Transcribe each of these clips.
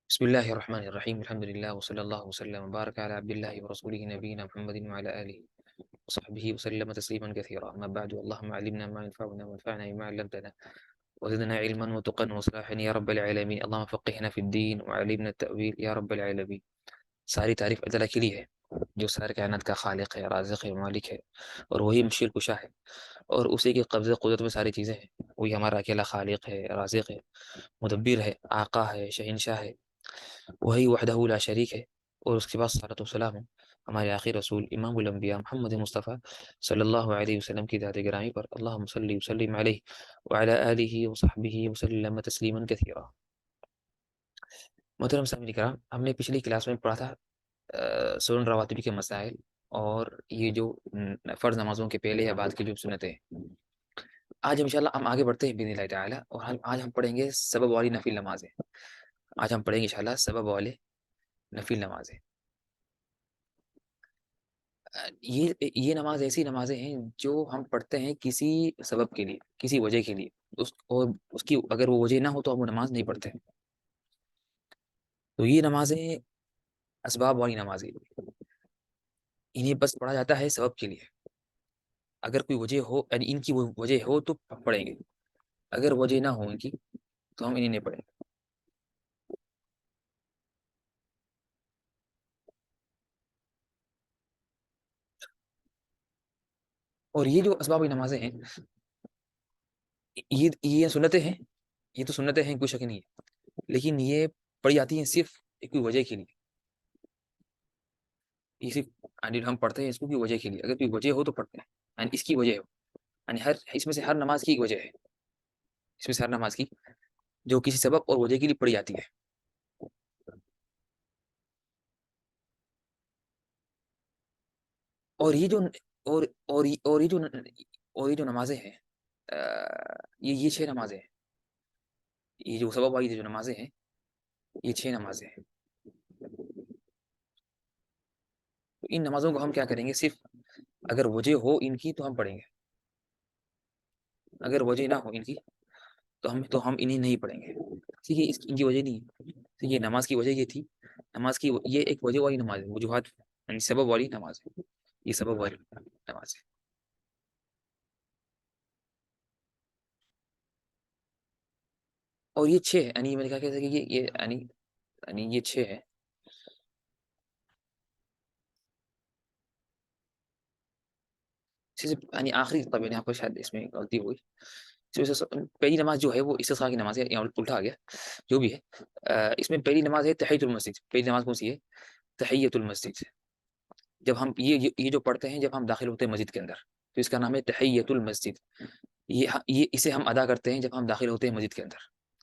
بسم الله الرحمن الرحيم الحمد لله وصلى الله وسلم وبارك على عبد الله ورسوله نبينا محمد وعلى آله وصحبه وسلم تسليما كثيرا. أما بعد، اللهم علمنا ما ينفعنا وانفعنا بما علمتنا وزدنا علما وتقا وصلاحا يا رب العالمين. اللهم فقهنا في الدين وعلمنا التأويل يا رب العالمین. ساری تعریف اللہ کے لیے ہے جو سارے کائنات کا خالق ہے، رازق ہے، مالک ہے، اور وہی مشکل کشا ہے، اور اسی کے قبضہ قدرت میں ساری چیزیں ہیں. وہی ہمارا اکیلا خالق ہے، رازق ہے، مدبر ہے، آقا ہے، شہنشاہ ہے. وہی وحدہ لا شریک ہے. اور اس کے بعد صلاۃ والسلام ہمارے آخر رسول امام الانبیاء محمد مصطفیٰ صلی اللہ علیہ وسلم کی ذات گرامی پر. اللہم صلی وسلم علیہ وعلی آلہ وصحبہ وسلم تسلیما کثیرا. محترم سامعین کرام، ہم نے پچھلی کلاس میں پڑھا تھا سنن رواتب کے مسائل، اور یہ جو فرض نمازوں کے پہلے یا بعد کی جو سنتیں ہیں. آج انشاءاللہ ہم آگے بڑھتے ہیں باذن اللہ تعالی، اور آج ہم پڑھیں گے سبب والی نفل نمازیں. آج ہم پڑھیں گے انشاءاللہ سبب والے نفل نمازیں. یہ نماز ایسی نمازیں ہیں جو ہم پڑھتے ہیں کسی سبب کے لیے، کسی وجہ کے لیے، اور اس کی اگر وہ وجہ نہ ہو تو ہم وہ نماز نہیں پڑھتے. تو یہ نمازیں اسباب والی نمازیں، انہیں بس پڑھا جاتا ہے سبب کے لیے. اگر کوئی وجہ ہو، یعنی ان کی وہ وجہ ہو تو پڑھیں گے، اگر وجہ نہ ہو ان کی تو ہم انہیں نہیں پڑھیں گے. اور یہ جو اسباب والی نمازیں ہیں، یہ سنتیں ہیں. یہ تو سنتیں ہیں، کوئی شک نہیں ہے، لیکن یہ پڑھی جاتی ہیں صرف ایک کوئی وجہ کے لیے. یہ صرف یعنی ہم پڑھتے ہیں اس کو کی وجہ کے لیے. اگر کوئی وجہ ہو تو پڑھتے ہیں، یعنی اس کی وجہ ہو. یعنی اس میں سے ہر نماز کی ایک وجہ ہے. اس میں سے ہر نماز کی جو کسی سبب اور وجہ کے لیے پڑھی جاتی ہے. اور یہ جو اور اور یہ جو نمازیں ہیں، یہ 6 نمازیں ہیں. یہ جو سبب والی جو نمازیں ہیں، یہ 6 نمازیں ہیں. تو ان نمازوں کو ہم کیا کریں گے؟ صرف اگر وجہ ہو ان کی تو ہم پڑھیں گے، اگر وجہ نہ ہو ان کی تو ہم انہیں نہیں پڑھیں گے. ٹھیک ہے، ان کی وجہ نہیں ہے. یہ نماز کی وجہ یہ تھی. نماز کی یہ ایک وجہ والی نماز ہے، وجوہات یعنی سبب والی نماز ہے. یہ سبب والی نماز ہے. اور یہ 6 ہے، یعنی میں نے کہا کہ یعنی یہ 6 ہے. یعنی آخری طب یہاں پر شاید اس میں غلطی ہوئی. پہلی نماز جو ہے وہ استسقاء کی نماز ہے، یا الٹا آ گیا جو بھی ہے. اس میں پہلی نماز ہے تحیۃ المسجد. پہلی نماز کون سی ہے؟ تحیۃ المسجد. جب ہم یہ جو پڑھتے ہیں جب ہم داخل ہوتے ہیں مسجد کے اندر، تو اس کا نام ہے تحیۃ المسجد. یہ اسے ہم ادا کرتے ہیں جب ہم داخل ہوتے ہیں مسجد کے اندر.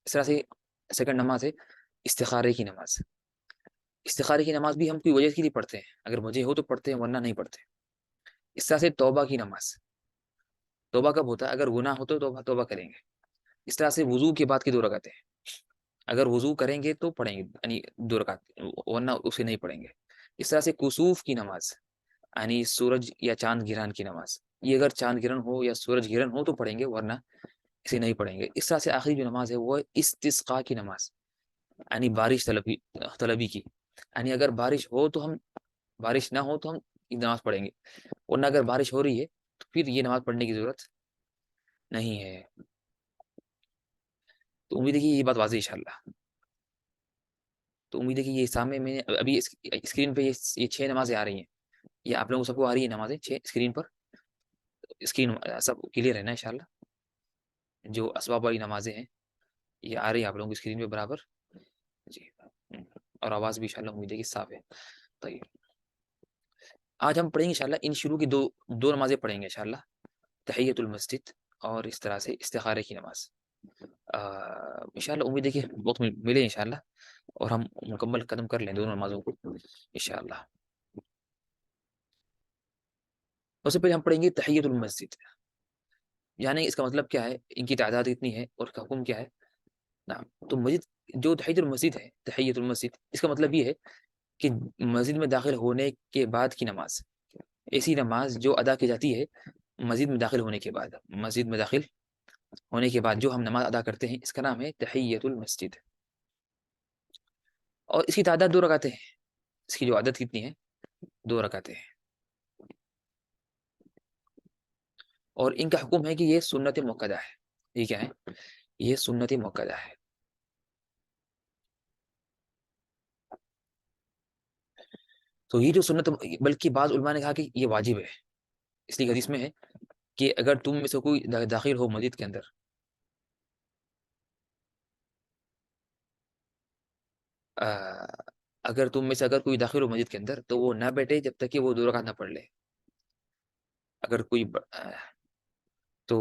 اس طرح سے سیکنڈ نماز ہے استخارے کی نماز. استخارے کی نماز بھی ہم کوئی وجہ کے لیے پڑھتے ہیں، اگر وجہ ہو تو پڑھتے ہیں، ورنہ نہیں پڑھتے. اس طرح سے توبہ کی نماز. توبہ کب ہوتا ہے؟ اگر گناہ ہو تو توبہ کریں گے. اس طرح سے وضو کے بعد کی 2 رکعتیں، اگر وضو کریں گے تو پڑھیں گے، یعنی 2 رکعت، ورنہ اسے نہیں پڑھیں گے. اس طرح سے کسوف کی نماز، یعنی سورج یا چاند گرہن کی نماز. یہ اگر چاند گرہن ہو یا سورج گرہن ہو تو پڑھیں گے، ورنہ اسے نہیں پڑھیں گے. اس طرح سے آخری جو نماز ہے وہ استسقاء کی نماز، یعنی بارش طلبی کی. یعنی اگر بارش ہو تو ہم، بارش نہ ہو تو ہم یہ نماز پڑھیں گے، ورنہ اگر بارش ہو رہی ہے تو پھر یہ نماز پڑھنے کی ضرورت نہیں ہے. تو امید ہے کہ یہ بات واضح انشاءاللہ. تو امید ہے کہ یہ سامنے میں ابھی اسکرین پہ یہ 6 نمازیں آ رہی ہیں. یہ آپ لوگوں سب کو آ رہی ہے نمازیں 6 اسکرین پر؟ اسکرین سب کلیئر ہے نا انشاءاللہ؟ جو اسباب والی نمازیں ہیں یہ آ رہی ہے آپ لوگوں کی اسکرین پہ برابر؟ جی. اور آواز بھی انشاءاللہ امید ہے کہ صاف ہے. طيب، آج ہم پڑھیں گے انشاءاللہ ان شروع کی دو نمازیں پڑھیں گے انشاءاللہ، تحیۃ المسجد اور اس طرح سے استخارے کی نماز. انشاءاللہ امید ہے کہ وقت ملے انشاءاللہ، اور ہم مکمل قدم کر لیں دونوں نمازوں کو انشاءاللہ. سب سے پہلے ہم پڑھیں گے تحیۃ المسجد. یعنی اس کا مطلب کیا ہے، ان کی تعداد کتنی ہے اور حکم کیا ہے. نعم. تو مسجد جو تحیۃ المسجد ہے، تحیۃ المسجد اس کا مطلب یہ ہے کہ مسجد میں داخل ہونے کے بعد کی نماز، ایسی نماز جو ادا کی جاتی ہے مسجد میں داخل ہونے کے بعد. مسجد میں داخل ہونے کے بعد جو ہم نماز ادا کرتے ہیں اس کا نام ہے تحیۃ المسجد. اور اس کی تعداد 2 رکعتیں ہیں. اس کی جو عدد کتنی ہے؟ 2 رکعتیں ہیں. اور ان کا حکم ہے کہ یہ سنت مؤکدہ ہے. یہ کیا ہے؟ یہ سنت مؤکدہ ہے. تو یہ جو سنت، بلکہ بعض علماء نے کہا کہ یہ واجب ہے. اس لیے حدیث میں ہے کہ اگر تم میں سے کوئی داخل ہو مسجد کے اندر، اگر تم میں سے اگر کوئی داخل ہو مسجد کے اندر تو وہ نہ بیٹھے جب تک کہ وہ 2 رکعت نہ پڑھ لے. اگر کوئی تو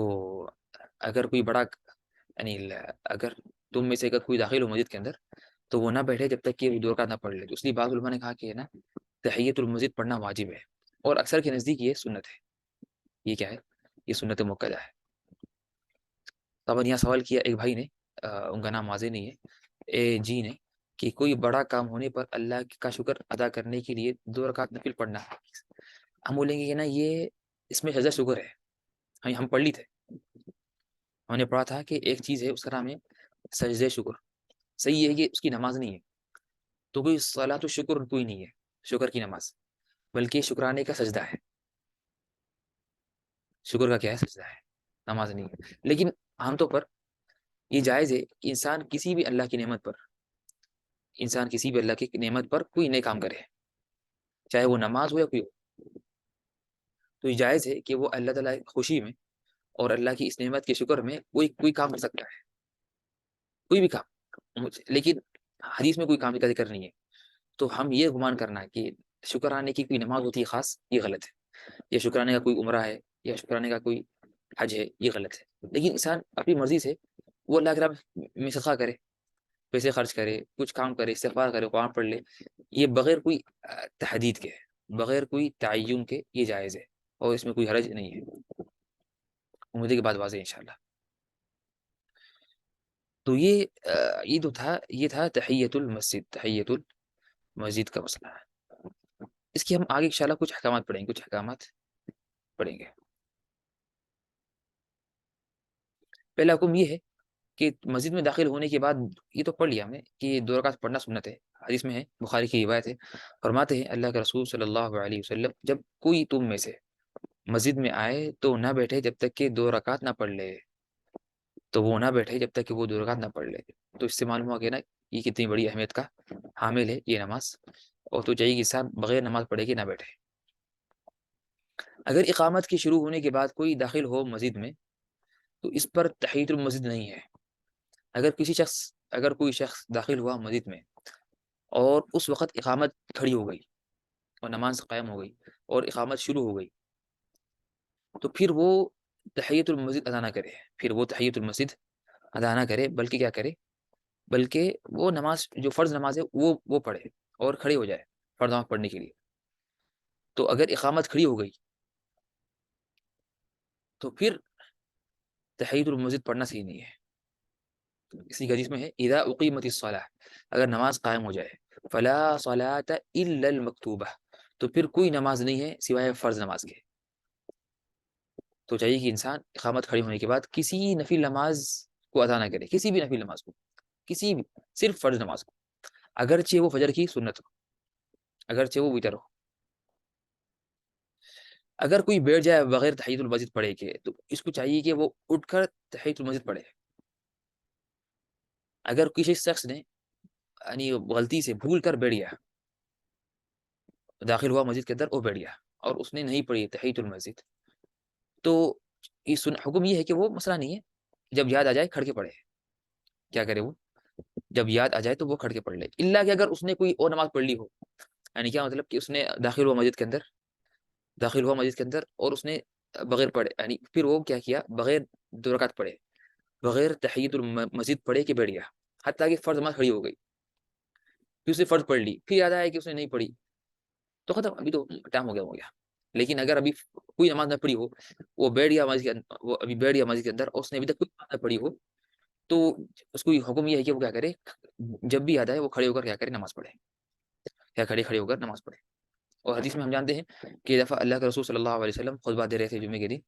اگر کوئی بڑا یعنی اگر تم میں سے اگر کوئی داخل ہو مسجد کے اندر تو وہ نہ بیٹھے جب تک کہ وہ 2 رکعت نہ پڑھ لے. تو اس لیے بعض علماء نے کہا کہ ہے نا تحیت المسجد پڑھنا واجب ہے، اور اکثر کے نزدیک یہ سنت ہے. یہ کیا ہے؟ یہ سنت مؤکدہ ہے. طبعا یہاں سوال کیا ایک بھائی نے، ان کا نام واضح نہیں ہے، جی نے، کہ کوئی بڑا کام ہونے پر اللہ کا شکر ادا کرنے کے لیے 2 رکعت نفل پڑھنا ہے. ہم بولیں گے کہ نا یہ اس میں سجدہ شکر ہے. ہم پڑھ لی تھے، ہم نے پڑھا تھا کہ ایک چیز ہے اس کا نام ہے سجدہ شکر. صحیح ہے کہ اس کی نماز نہیں ہے، تو کوئی صلاۃ الشکر کوئی نہیں ہے شکر کی نماز، بلکہ شکرانے کا سجدہ ہے. شکر کا کیا ہے؟ سجدہ ہے، نماز نہیں ہے. لیکن عام طور پر یہ جائز ہے کہ انسان کسی بھی اللہ کی نعمت پر، انسان کسی بھی اللہ کی نعمت پر کوئی نئے کام کرے، چاہے وہ نماز ہو یا کوئی ہو. تو یہ جائز ہے کہ وہ اللہ تعالیٰ کی خوشی میں اور اللہ کی اس نعمت کے شکر میں کوئی کام کر سکتا ہے، کوئی بھی کام. لیکن حدیث میں کوئی کام کا ذکر نہیں ہے. تو ہم یہ گمان کرنا کہ شکرانے کی کوئی نماز ہوتی ہے خاص، یہ غلط ہے. یا شکرانے کا کوئی عمرہ ہے، یا شکرانے کا کوئی حج ہے، یہ غلط ہے. لیکن انسان اپنی مرضی سے وہ اللہ کے راہ میں صدقہ کرے، پیسے خرچ کرے، کچھ کام کرے، استغفار کرے، قرآن پڑھ لے، یہ بغیر کوئی تحدید کے، بغیر کوئی تعین کے یہ جائز ہے، اور اس میں کوئی حرج نہیں ہے. امید ہے کہ بات واضح ہے انشاءاللہ. تو یہ تو تھا، یہ تھا تحیت المسجد، تحیت المسجد کا مسئلہ ہے. اس کی ہم آگے انشاءاللہ کچھ احکامات پڑھیں گے، کچھ احکامات پڑھیں گے. پہلا حکم یہ ہے کہ مسجد میں داخل ہونے کے بعد، یہ تو پڑھ لیا ہم نے کہ 2 رکعت پڑھنا سنت ہے. حدیث میں ہے، بخاری کی روایت ہے، فرماتے ہیں اللہ کے رسول صلی اللہ علیہ وسلم جب کوئی تم میں سے مسجد میں آئے تو نہ بیٹھے جب تک کہ 2 رکعت نہ پڑھ لے. تو وہ نہ بیٹھے جب تک کہ وہ 2 رکعت نہ پڑھ لے. تو اس سے معلوم ہوا کہ نا یہ کتنی بڑی اہمیت کا حامل ہے یہ نماز. اور تو چاہیے کہ انسان بغیر نماز پڑھے کہ نہ بیٹھے. اگر اقامت کے شروع ہونے کے بعد کوئی داخل ہو مسجد میں تو اس پر تحیت المسجد نہیں ہے. اگر کوئی شخص داخل ہوا مسجد میں اور اس وقت اقامت کھڑی ہو گئی اور نماز قائم ہو گئی اور اقامت شروع ہو گئی، تو پھر وہ تحیت المسجد ادا نہ کرے. پھر وہ تحیت المسجد ادا نہ کرے، بلکہ کیا کرے؟ بلکہ وہ نماز جو فرض نماز ہے وہ پڑھے اور کھڑے ہو جائے فرض نماز پڑھنے کے لیے. تو اگر اقامت کھڑی ہو گئی تو پھر تحیت المسجد پڑھنا صحیح نہیں ہے. اسی حدیث میں ہے اذا اقیمت الصلاۃ، اگر نماز قائم ہو جائے، فلا صلاۃ الا المکتوبہ، تو پھر کوئی نماز نہیں ہے سوائے فرض نماز کے. تو چاہیے کہ انسان اقامت کھڑی ہونے کے بعد کسی نفل نماز کو ادا نہ کرے، کسی بھی نفل نماز کو، کسی بھی، صرف فرض نماز کو، اگرچہ وہ فجر کی سنت ہو، اگرچہ وہ وتر ہو. اگر کوئی بیٹھ جائے بغیر تحیت المسجد پڑھے کے تو اس کو چاہیے کہ وہ اٹھ کر تحیت المسجد پڑھے. اگر کسی شخص نے یعنی غلطی سے بھول کر بیٹھ گیا، داخل ہوا مسجد کے اندر اور بیٹھ گیا اور اس نے نہیں پڑھی تحیت المسجد، تو حکم یہ ہے کہ وہ مسئلہ نہیں ہے، جب یاد آ جائے کھڑ کے پڑھے. کیا کرے وہ؟ جب یاد آ جائے تو وہ کھڑ کے پڑھ لے. اللہ کہ اگر اس نے کوئی اور نماز پڑھ لی ہو، یعنی کیا مطلب کہ اس نے داخل ہوا مسجد کے اندر، اور اس نے بغیر پڑھے، یعنی پھر وہ کیا بغیر 2 رکعت پڑھے، بغیر تحیت المسجد پڑھے کہ بیٹھ گیا، حتیٰ کہ فرض نماز کھڑی ہو گئی، پھر اس نے فرض پڑھ لی، پھر یاد آیا کہ اس نے نہیں پڑھی، تو ختم، ابھی تو ٹائم ہو گیا. لیکن اگر ابھی کوئی نماز نہ پڑھی ہو، وہ بیٹھ گیا مسجد کے اندر، وہ ابھی بیٹھ گیا مسجد کے اندر اور اس نے ابھی تک کوئی نماز نہ پڑھی ہو، تو اس کو حکم یہ ہے کہ وہ کیا کرے، جب بھی یاد آئے وہ کھڑے ہو کر کیا کرے، نماز پڑھے، یا کھڑے ہو کر نماز پڑھے. اور حدیث میں ہم جانتے ہیں کہ دفعہ اللہ کے رسول صلی اللہ علیہ وسلم خطبہ دے رہے تھے جمعے کے دن،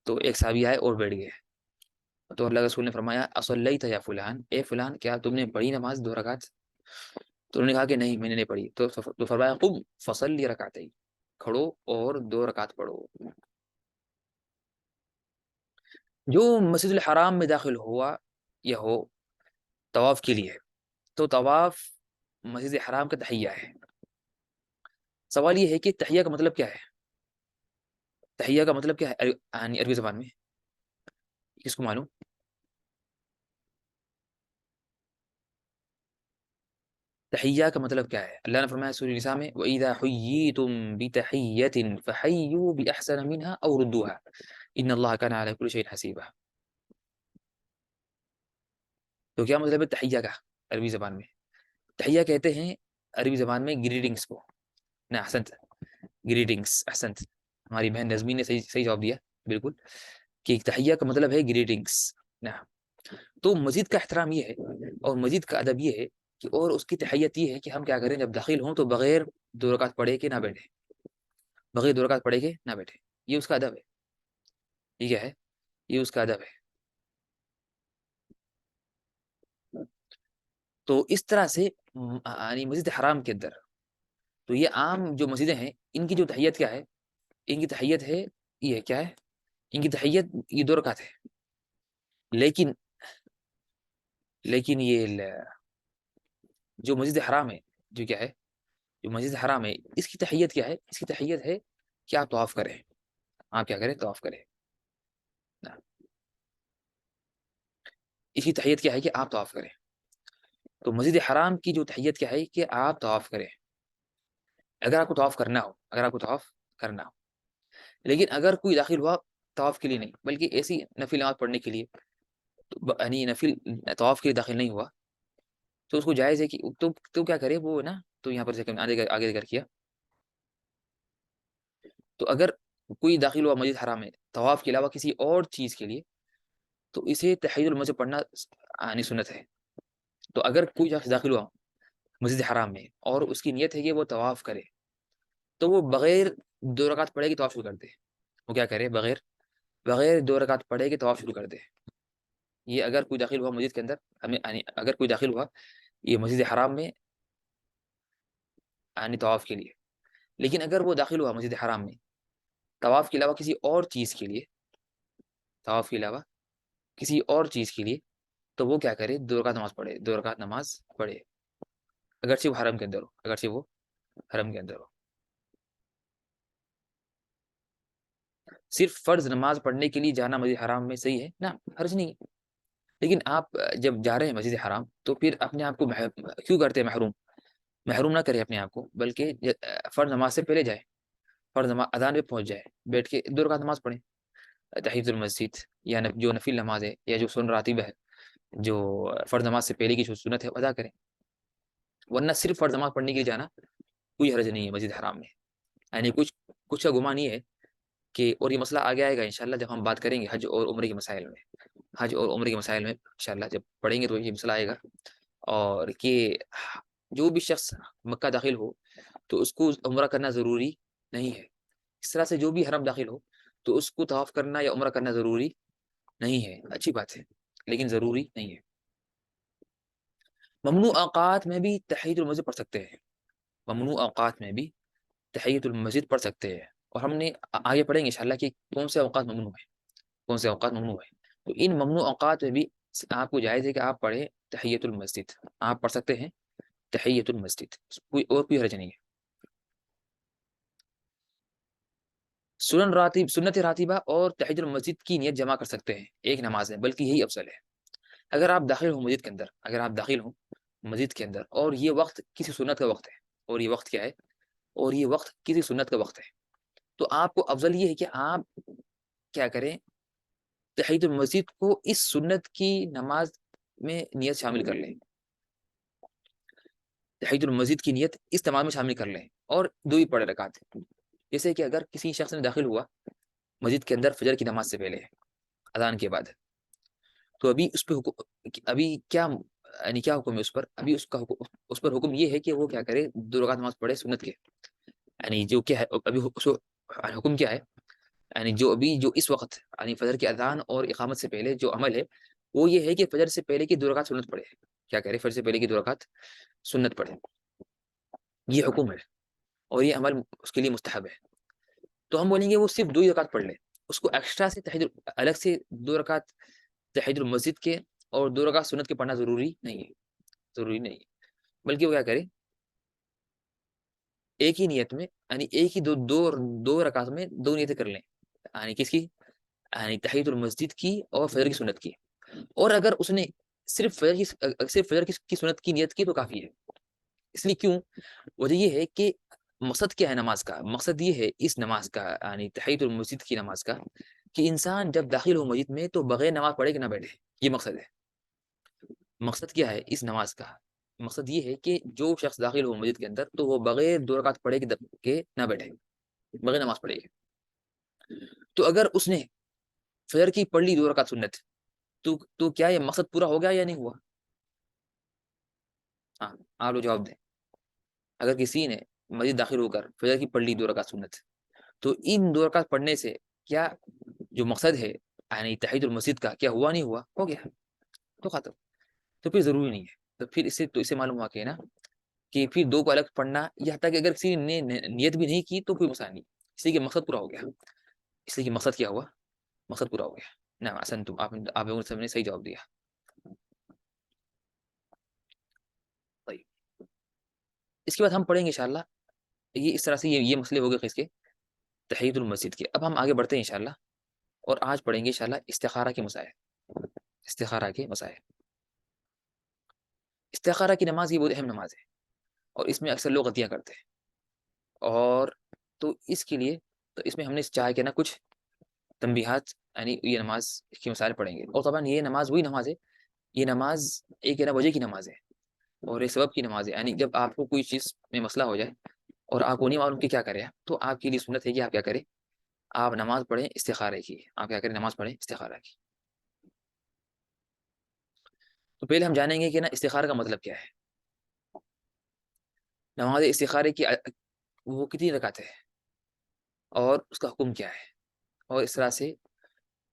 تو ایک صحابی آئے اور بیٹھ گئے. تو اللہ کے رسول نے فرمایا اصلیت یا فلان، اے فلان کیا تم نے پڑھی نماز 2 رکعت؟ تو انہوں نے کہا کہ نہیں میں نے نہیں پڑھی. تو فرمایا قم فصلی رکعتین، کھڑو اور 2 رکعت پڑھو. جو مسجد الحرام میں داخل ہوا یا ہو طواف کے لیے، تو طواف مسجد حرام کا تحیہ ہے. سوال یہ ہے کہ تحیہ کا مطلب کیا ہے؟ تحیہ کا مطلب کیا ہے یعنی عربی زبان میں؟ کس کو معلوم؟ تحیہ کا مطلب کیا ہے؟ اللہ نے فرمایا سورہ نساء میں وَإِذَا حُيِّيتُم بِتَحِيَّةٍ فَحَيُّوا بِأَحْسَنَ مِنْهَا أَوْ رُدُّوهَا إِنَّ اللَّهَ كَانَ عَلَى كُلِّ شَيْءٍ حَسِيبًا. تو کیا مطلب ہے تحیہ کا عربی زبان میں؟ تحیہ کہتے ہیں عربی زبان میں گریٹنگس کو. نہ احسنت، گریٹنگس، احسنت. ہماری بہن نظمی نے صحیح جواب دیا بالکل، کہ تحیہ کا مطلب ہے گریٹنگس. نہ تو مسجد کا احترام یہ ہے اور مسجد کا ادب یہ ہے کہ، اور اس کی تحیت یہ ہے کہ ہم کیا کریں جب داخل ہوں تو بغیر 2 رکعت پڑھے کے نہ بیٹھے، بغیر 2 رکعت پڑھے کے نہ بیٹھے. یہ اس کا ادب ہے. یہ کیا ہے؟ یہ اس کا ادب ہے. تو اس طرح سے یعنی مسجد حرام کے اندر تو یہ عام جو مسجدیں ہیں ان کی جو تحیت کیا ہے؟ ان کی تحیت ہے یہ کیا ہے؟ ان کی تحیت یہ 2 رکعت ہے. لیکن یہ جو مسجد حرام ہے، جو کیا ہے، جو مسجد حرام ہے، اس کی تحیت کیا ہے؟ اس کی تحیت ہے کہ آپ طواف کریں. آپ کیا کریں؟ طواف کریں. اس کی تحیت کیا ہے؟ کہ آپ طواف کریں. تو مسجد حرام کی جو تحیت کیا ہے؟ کہ آپ طواف کریں. اگر آپ کو طواف کرنا ہو، اگر آپ کو طواف کرنا ہو. لیکن اگر کوئی داخل ہوا طواف کے لیے نہیں بلکہ ایسی نفل نماز پڑھنے کے لیے، یعنی نفل طواف کے لیے داخل نہیں ہوا، تو اس کو جائز ہے کہ تو کیا کرے وہ نا. تو یہاں پر سے آگے ذکر کیا، تو اگر کوئی داخل ہوا مسجد حرام میں طواف کے علاوہ کسی اور چیز کے لیے، تو اسے تحیۃ المسجد پڑھنا یعنی سنت ہے. تو اگر کوئی شخص داخل ہوا مسجد حرام میں اور اس کی نیت ہے کہ وہ طواف کرے، تو وہ بغیر 2 رکعت پڑھے کے طواف شروع کر دے. وہ کیا کرے؟ بغیر 2 رکعت پڑھے کے طواف شروع کر دے. یہ اگر کوئی داخل ہوا مسجد کے اندر، یعنی اگر کوئی داخل ہوا یہ مسجد حرام میں یعنی طواف کے لیے، لیکن اگر وہ داخل ہوا مسجد حرام میں طواف کے علاوہ کسی اور چیز کے لیے، طواف کے علاوہ کسی اور چیز کے لیے، تو وہ کیا کرے؟ 2 رکعت نماز پڑھے. 2 رکعت نماز پڑھے اگرچہ وہ حرم کے اندر ہو، اگرچہ وہ حرم کے اندر ہو. صرف فرض نماز پڑھنے کے لیے جانا مسجد حرام میں صحیح ہے نا، حرج نہیں. لیکن آپ جب جا رہے ہیں مسجد حرام تو پھر اپنے آپ کو کیوں کرتے ہیں محروم نہ کرے اپنے آپ کو، بلکہ فرض نماز سے پہلے جائے، فرض نماز اذان پہ پہنچ جائے، بیٹھ کے 2 رکعت نماز پڑھیں تحیۃ المسجد، یا جو نفل نماز ہے یا جو سنن راتب ہے، جو فرض نماز سے پہلے کی جو سنت ہے ادا کریں. ورنہ صرف فرض نماز پڑھنے کے لیے جانا کوئی حرج نہیں ہے مسجد حرام میں. یعنی کچھ کا گمان یہ ہے کہ، اور یہ مسئلہ آگے آئے گا انشاءاللہ جب ہم بات کریں گے حج اور عمرے کے مسائل میں، حج اور عمرے کے مسائل میں انشاءاللہ جب پڑھیں گے تو یہ مسئلہ آئے گا. اور کہ جو بھی شخص مکہ داخل ہو تو اس کو عمرہ کرنا ضروری نہیں ہے. اس طرح سے جو بھی حرم داخل ہو تو اس کو طواف کرنا یا عمرہ کرنا ضروری نہیں ہے. اچھی بات ہے لیکن ضروری نہیں ہے. ممنوع اوقات میں بھی تحیۃ المسجد پڑھ سکتے ہیں. ممنوع اوقات میں بھی تحیۃ المسجد پڑھ سکتے ہیں. اور ہم نے آگے پڑھیں گے انشاءاللہ کہ کون سے اوقات ممنوع ہیں، کون سے اوقات ممنوع ہیں. تو ان ممنوع اوقات میں بھی آپ کو جائز ہے کہ آپ پڑھیں تحیۃ المسجد. آپ پڑھ سکتے ہیں تحیۃ المسجد، کوئی حرج نہیں ہے. سنت راتبہ اور تحیۃ المسجد کی نیت جمع کر سکتے ہیں ایک نماز میں، بلکہ یہی افضل ہے. اگر آپ داخل ہوں مسجد کے اندر، اگر آپ داخل ہوں مسجد کے اندر اور یہ وقت کسی سنت کا وقت ہے، اور یہ وقت کیا ہے؟ اور یہ وقت کسی سنت کا وقت ہے، تو آپ کو افضل یہ ہے کہ آپ کیا کریں؟ تحیۃ المسجد کو اس سنت کی نماز میں نیت شامل کر لیں. تحیۃ المسجد کی نیت اس نماز میں شامل کر لیں اور 2 ہی پڑھ رکعت. جیسے کہ اگر کسی شخص نے داخل ہوا مسجد کے اندر فجر کی نماز سے پہلے اذان کے بعد، تو ابھی اس پہ ابھی کیا یعنی کیا حکم ہے اس پر؟ ابھی اس پر حکم یہ ہے کہ وہ کیا کرے؟ 2 رکعت نماز پڑھے سنت کے. یعنی جو کیا ہے ابھی حکم کیا ہے؟ یعنی جو اس وقت یعنی فجر کی اذان اور اقامت سے پہلے جو عمل ہے وہ یہ ہے کہ فجر سے پہلے کی 2 رکعت سنت پڑھے. کیا کرے؟ فجر سے پہلے کی 2 رکعت سنت پڑھے. یہ حکم ہے اور یہ عمل اس کے لیے مستحب ہے، تو ہم بولیں گے وہ صرف 2 رکعت پڑھ لے، اس کو ایکسٹرا سے الگ سے 2 رکعت تحیۃ المسجد کے اور 2 رکعت سنت کے پڑھنا ضروری نہیں ہے، ضروری نہیں ہے، بلکہ وہ کیا کرے، ایک ہی نیت میں، یعنی ایک ہی دو رکعت میں 2 نیتیں کر لیں، یعنی کس کی، یعنی تحیۃ المسجد کی اور فجر کی سنت کی، اور اگر اس نے صرف فجر کی سنت کی نیت کی تو کافی ہے، اس لیے کیوں، وجہ یہ ہے کہ مقصد کیا ہے نماز کا، مقصد یہ ہے اس نماز کا، یعنی تحیۃ المسجد کی نماز کا، کہ انسان جب داخل ہو مسجد میں تو بغیر نماز پڑھے کہ نہ بیٹھے، یہ مقصد ہے، مقصد کیا ہے اس نماز کا، مقصد یہ ہے کہ جو شخص داخل ہو مسجد کے اندر تو وہ بغیر 2 رکعت پڑھے کہ نہ بیٹھے، بغیر نماز پڑھے گی، تو اگر اس نے فجر کی پڑھ لی 2 رکعت سنت، تو کیا یہ مقصد پورا ہو گیا یا نہیں ہوا؟ ہاں، آپ لوگ جواب دیں، اگر کسی نے مسجد داخل ہو کر فجر کی پڑھ لی 2 رکعت سنت، تو ان 2 رکعت پڑھنے سے کیا جو مقصد ہے یعنی تحیۃ المسجد کا کیا ہوا نہیں ہوا، ہو گیا، تو ختم، تو پھر ضروری نہیں ہے، تو پھر اسے معلوم ہوا کہ نا کہ پھر 2 کو الگ پڑھنا، یا حتیٰ کہ اگر کسی نے نیت بھی نہیں کی تو کوئی مسئلہ نہیں، اس لیے کہ مقصد پورا ہو گیا، اس لیے کہ مقصد کیا ہوا، مقصد پورا ہو گیا، نعم احسنتم، آپ لوگوں نے صحیح جواب دیا، طيب اس کے بعد ہم پڑھیں گے انشاءاللہ، یہ اس طرح سے یہ مسئلے ہو گئے اس کے تحیۃ المسجد کے، اب ہم آگے بڑھتے ہیں انشاءاللہ، اور آج پڑھیں گے انشاءاللہ استخارہ کے مسائل، استخارہ کے مسائل، استخارہ کی نماز یہ بہت اہم نماز ہے، اور اس میں اکثر لوگ غلطیاں کرتے ہیں، اور تو اس کے لیے تو اس میں ہم نے چاہا کہ نا کچھ تنبیہات، یعنی یہ نماز کے مسائل پڑھیں گے، اور طبعا یہ نماز وہی نماز ہے، یہ نماز ایک نا وجہ کی نماز ہے اور ایک سبب کی نماز ہے، یعنی جب آپ کو کوئی چیز میں مسئلہ ہو جائے اور آپ کو نہیں معلوم کہ کیا کرے، تو آپ کے لیے سنت ہے کہ آپ کیا کریں، آپ نماز پڑھیں استخارے کی، آپ کیا کریں، نماز پڑھیں استخارہ کی، تو پہلے ہم جانیں گے کہ نا استخارہ کا مطلب کیا ہے، نماز استخارے کی وہ کتنی رکعت ہے اور اس کا حکم کیا ہے، اور اس طرح سے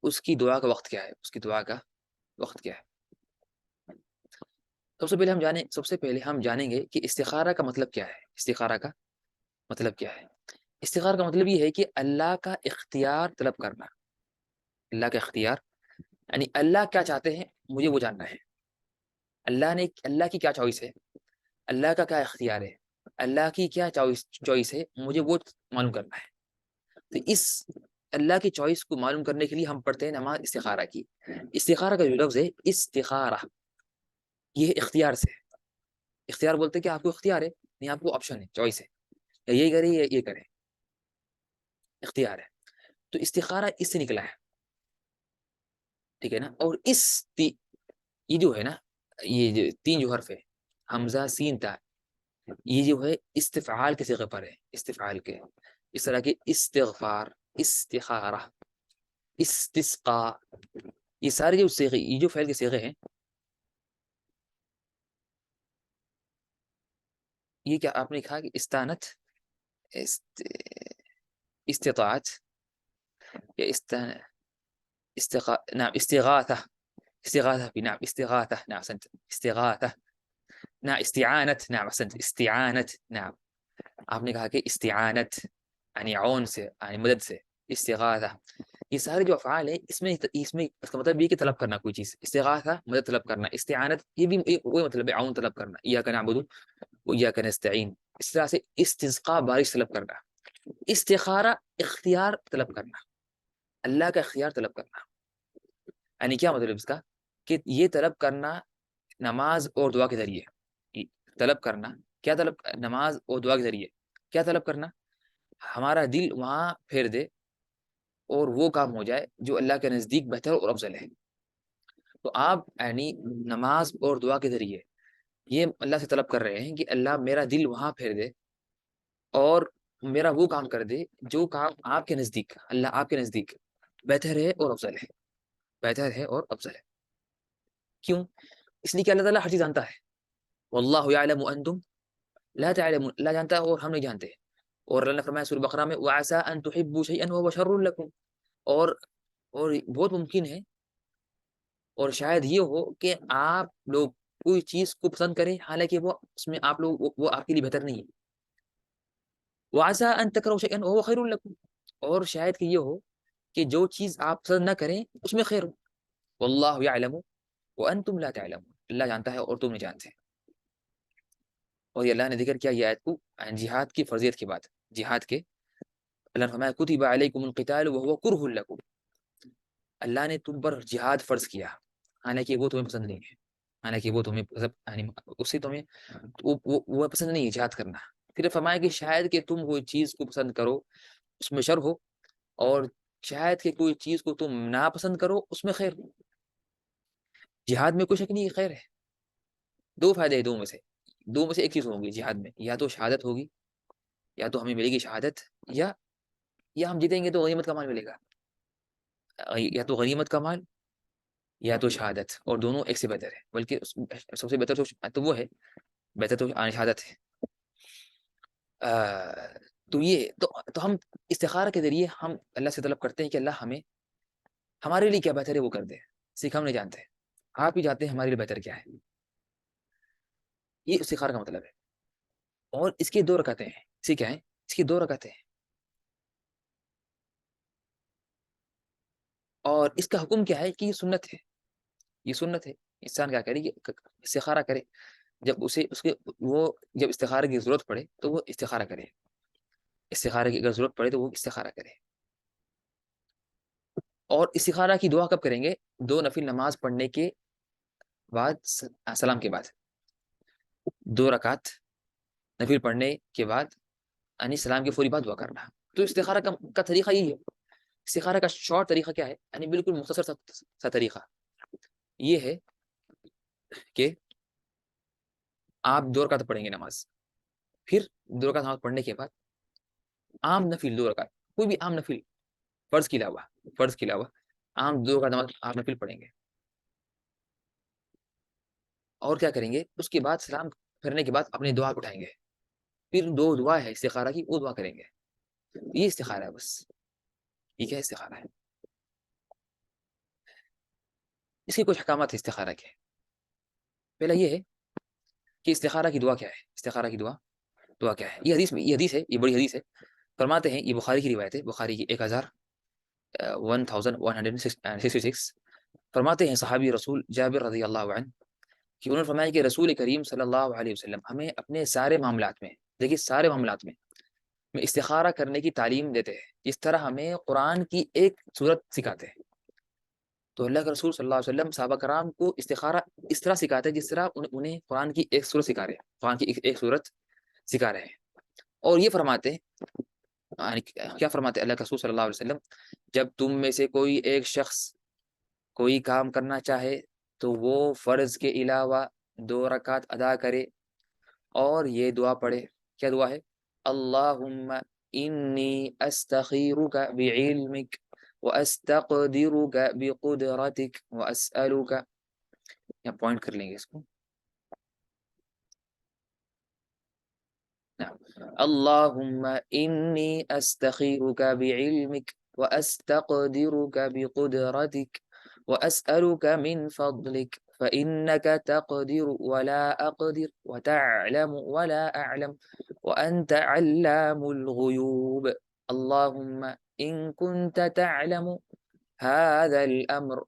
اس کی دعا کا وقت کیا ہے، اس کی دعا کا وقت کیا ہے، سب سے پہلے ہم جانیں گے کہ استخارہ کا مطلب کیا ہے، استخارہ کا مطلب کیا ہے، استخارہ کا مطلب یہ ہے کہ اللہ کا اختیار طلب کرنا، اللہ کا اختیار، یعنی اللہ کیا چاہتے ہیں مجھے وہ جاننا ہے، اللہ کی کیا چوائس ہے، اللہ کا کیا اختیار ہے، اللہ کی کیا چوائس ہے مجھے وہ معلوم کرنا ہے، تو اس اللہ کی چوائس کو معلوم کرنے کے لیے ہم پڑھتے ہیں نماز استخارہ کی، استخارہ کا جو لفظ ہے استخارہ، یہ اختیار سے، اختیار بولتے ہیں کہ آپ کو اختیار ہے، نہیں آپ کو آپشن ہے، چوائس ہے، یا یہ کریں یا یہ کریں، اختیار ہے، تو استخارہ اس سے نکلا ہے، ٹھیک ہے نا، اور یہ جو ہے نا، یہ جو 3 جو حرف ہے، حمزہ سین تا، یہ جو ہے استفعال کے صیغے پر ہے، استفعال کے، اس طرح کے استغفار، استخارہ، استسقا، یہ سارے جو صیغے، یہ جو فعل کے صیغے ہیں، یہ کیا آپ نے کہا کہ استانت، استطاعت، یا نعم استغاثة، استغاثة، نعم استغاثة، نعم أحسنت، استغاثة، نعم استعانت، نعم أحسنت، استعانت، نعم، آپ نے کہا کہ استعانت یعنی عون سے، یعنی مدد سے، استغاثہ، یہ سارے جو افعال ہیں اس میں اس کا مطلب یہ کہ طلب کرنا کوئی چیز، استغاثہ مدد طلب کرنا، استعانت یہ بھی وہی مطلب ہے، عون طلب کرنا، ایاک نعبد و ایاک نستعین، اس طرح سے استسقاء بارش طلب کرنا، استخارہ اختیار طلب کرنا، اللہ کا اختیار طلب کرنا، یعنی کیا مطلب اس کا، کہ یہ طلب کرنا نماز اور دعا کے ذریعے، طلب کرنا کیا، نماز اور دعا کے ذریعے کیا طلب کرنا، ہمارا دل وہاں پھیر دے اور وہ کام ہو جائے جو اللہ کے نزدیک بہتر اور افضل ہے، تو آپ یعنی نماز اور دعا کے ذریعے یہ اللہ سے طلب کر رہے ہیں کہ اللہ میرا دل وہاں پھیر دے اور میرا وہ کام کر دے جو کام آپ کے نزدیک، اللہ آپ کے نزدیک بہتر ہے اور افضل ہے، بہتر ہے اور افضل ہے، کیوں، اس لیے کہ اللہ تعالیٰ ہر چیز جانتا ہے، واللہ یعلم وانتم لا تعلمون، اللہ جانتا ہے اور ہم نہیں جانتے، اور اللہ نے فرمایا سورہ بقرہ میں وعسى ان تحبوا شيئا وهو شر لكم، اور بہت ممکن ہے اور شاید یہ ہو کہ آپ لوگ کوئی چیز کو پسند کریں حالانکہ وہ اس میں آپ لوگ وہ آپ کے لیے بہتر نہیں ہے، وعسى ان تكرهوا شيئا وهو خير لكم، اور شاید کہ یہ ہو کہ جو چیز آپ پسند نہ کریں اس میں خیر ہو. واللہ یعلم وانتم لا تعلمون، اللہ جانتا ہے اور تم نہیں جانتے. اور یہ اللہ نے ذکر کیا یہ آیت کو جہاد کی فرضیت کے بعد. جہاد کے اللہ نے فرمایا کتب علیکم القتال وهو کرہ لکم، اللہ نے تم پر جہاد فرض کیا حالانکہ وہ تمہیں پسند نہیں ہے، حالانکہ وہ تمہیں یعنی اس سے تمہیں وہ پسند نہیں ہے جہاد کرنا. پھر فرمایا کہ شاید کہ تم کوئی چیز کو پسند کرو اس میں شر ہو، اور شاید کہ کوئی چیز کو تم ناپسند کرو اس میں خیر ہو. جہاد میں کوئی شک نہیں کہ خیر ہے. دو فائدے ہیں دو میں سے ایک چیز ہوگی جہاد میں، یا تو شہادت ہوگی، یا تو ہمیں ملے گی شہادت، یا ہم جیتیں گے تو غنیمت کا مال ملے گا، یا تو غنیمت کا مال یا تو شہادت، اور دونوں ایک سے بہتر ہے. بلکہ سب سے بہتر تو وہ ہے، بہتر تو شہادت ہے. تو یہ تو ہم استخارہ کے ذریعے ہم اللہ سے طلب کرتے ہیں کہ اللہ ہمیں ہمارے لیے کیا بہتر ہے وہ کر دے. سیکھ ہم نہیں جانتے، آپ ہی جانتے ہیں ہمارے لیے بہتر کیا ہے. یہ استخارہ کا مطلب ہے. اور اس کی 2 رکعتیں ہیں. اسی کیا ہے؟ اس کی 2 رکعتیں ہیں. اور اس کا حکم کیا ہے کہ یہ سنت ہے. یہ سنت ہے. انسان کیا کرے کہ استخارہ کرے، جب جب استخارہ کی ضرورت پڑے تو وہ استخارہ کرے. استخارہ کی اگر ضرورت پڑے تو وہ استخارہ کرے. اور استخارہ کی دعا کب کریں گے؟ 2 نفل نماز پڑھنے کے بعد، سلام کے بعد. 2 رکعت نفل پڑھنے کے بعد یعنی سلام کے فوری بعد دعا کرنا. تو استخارہ کا طریقہ یہی ہے. استخارہ کا شارٹ طریقہ کیا ہے؟ یعنی بالکل مختصر سا طریقہ یہ ہے کہ آپ 2 رکعت پڑھیں گے نماز، پھر 2 رکعت نماز پڑھنے کے بعد عام نفل 2 رکعت، کوئی بھی عام نفل فرض کے علاوہ عام 2 رکعت نماز آپ نفل پڑھیں گے. اور کیا کریں گے؟ اس کے بعد سلام کرنے کے بعد اپنی دعا اٹھائیں گے. پھر 2 دعا ہے استخارہ کی، وہ دعا کریں گے. یہ استخارہ ہے. بس یہ کیا استخارہ ہے. اس کے کچھ احکامات ہیں استخارہ کے. پہلا یہ ہے کہ استخارہ کی دعا کیا ہے. استخارہ کی دعا کیا ہے؟ یہ حدیث ہے، یہ بڑی حدیث ہے. فرماتے ہیں، یہ بخاری کی روایت ہے، بخاری کی 1166. فرماتے ہیں صحابی رسول جابر رضی اللہ عنہ کہ انہوں نے فرمایا کہ رسول کریم صلی اللہ علیہ وسلم ہمیں اپنے سارے معاملات میں، دیکھیے سارے معاملات میں استخارہ کرنے کی تعلیم دیتے ہیں، جس طرح ہمیں قرآن کی ایک صورت سکھاتے ہیں. تو اللہ کے رسول صلی اللہ علیہ وسلم صحابہ کرام کو استخارہ اس طرح سکھاتے ہیں جس طرح انہیں قرآن کی ایک صورت سکھا رہے ہیں، قرآن کی ایک صورت سکھا رہے ہیں. اور یہ فرماتے ہیں، کیا فرماتے ہیں اللہ کے رسول صلی اللہ علیہ وسلم؟ جب تم میں سے کوئی ایک شخص کوئی کام کرنا چاہے تو وہ فرض کے علاوہ 2 رکعت ادا کرے اور یہ دعا پڑھے. کیا دعا ہے؟ اللہم انی استخیرک بعلمک واستقدرک بقدرتک واسألک. یہاں پوائنٹ کر لیں گے اس کو. اللہم انی استخیرک بعلمک واستقدرک بقدرتک واسألک من فضلک فإنك تقدر ولا أقدر وتعلم ولا أعلم وأنت علام الغيوب. اللهم إن كنت تعلم هذا الأمر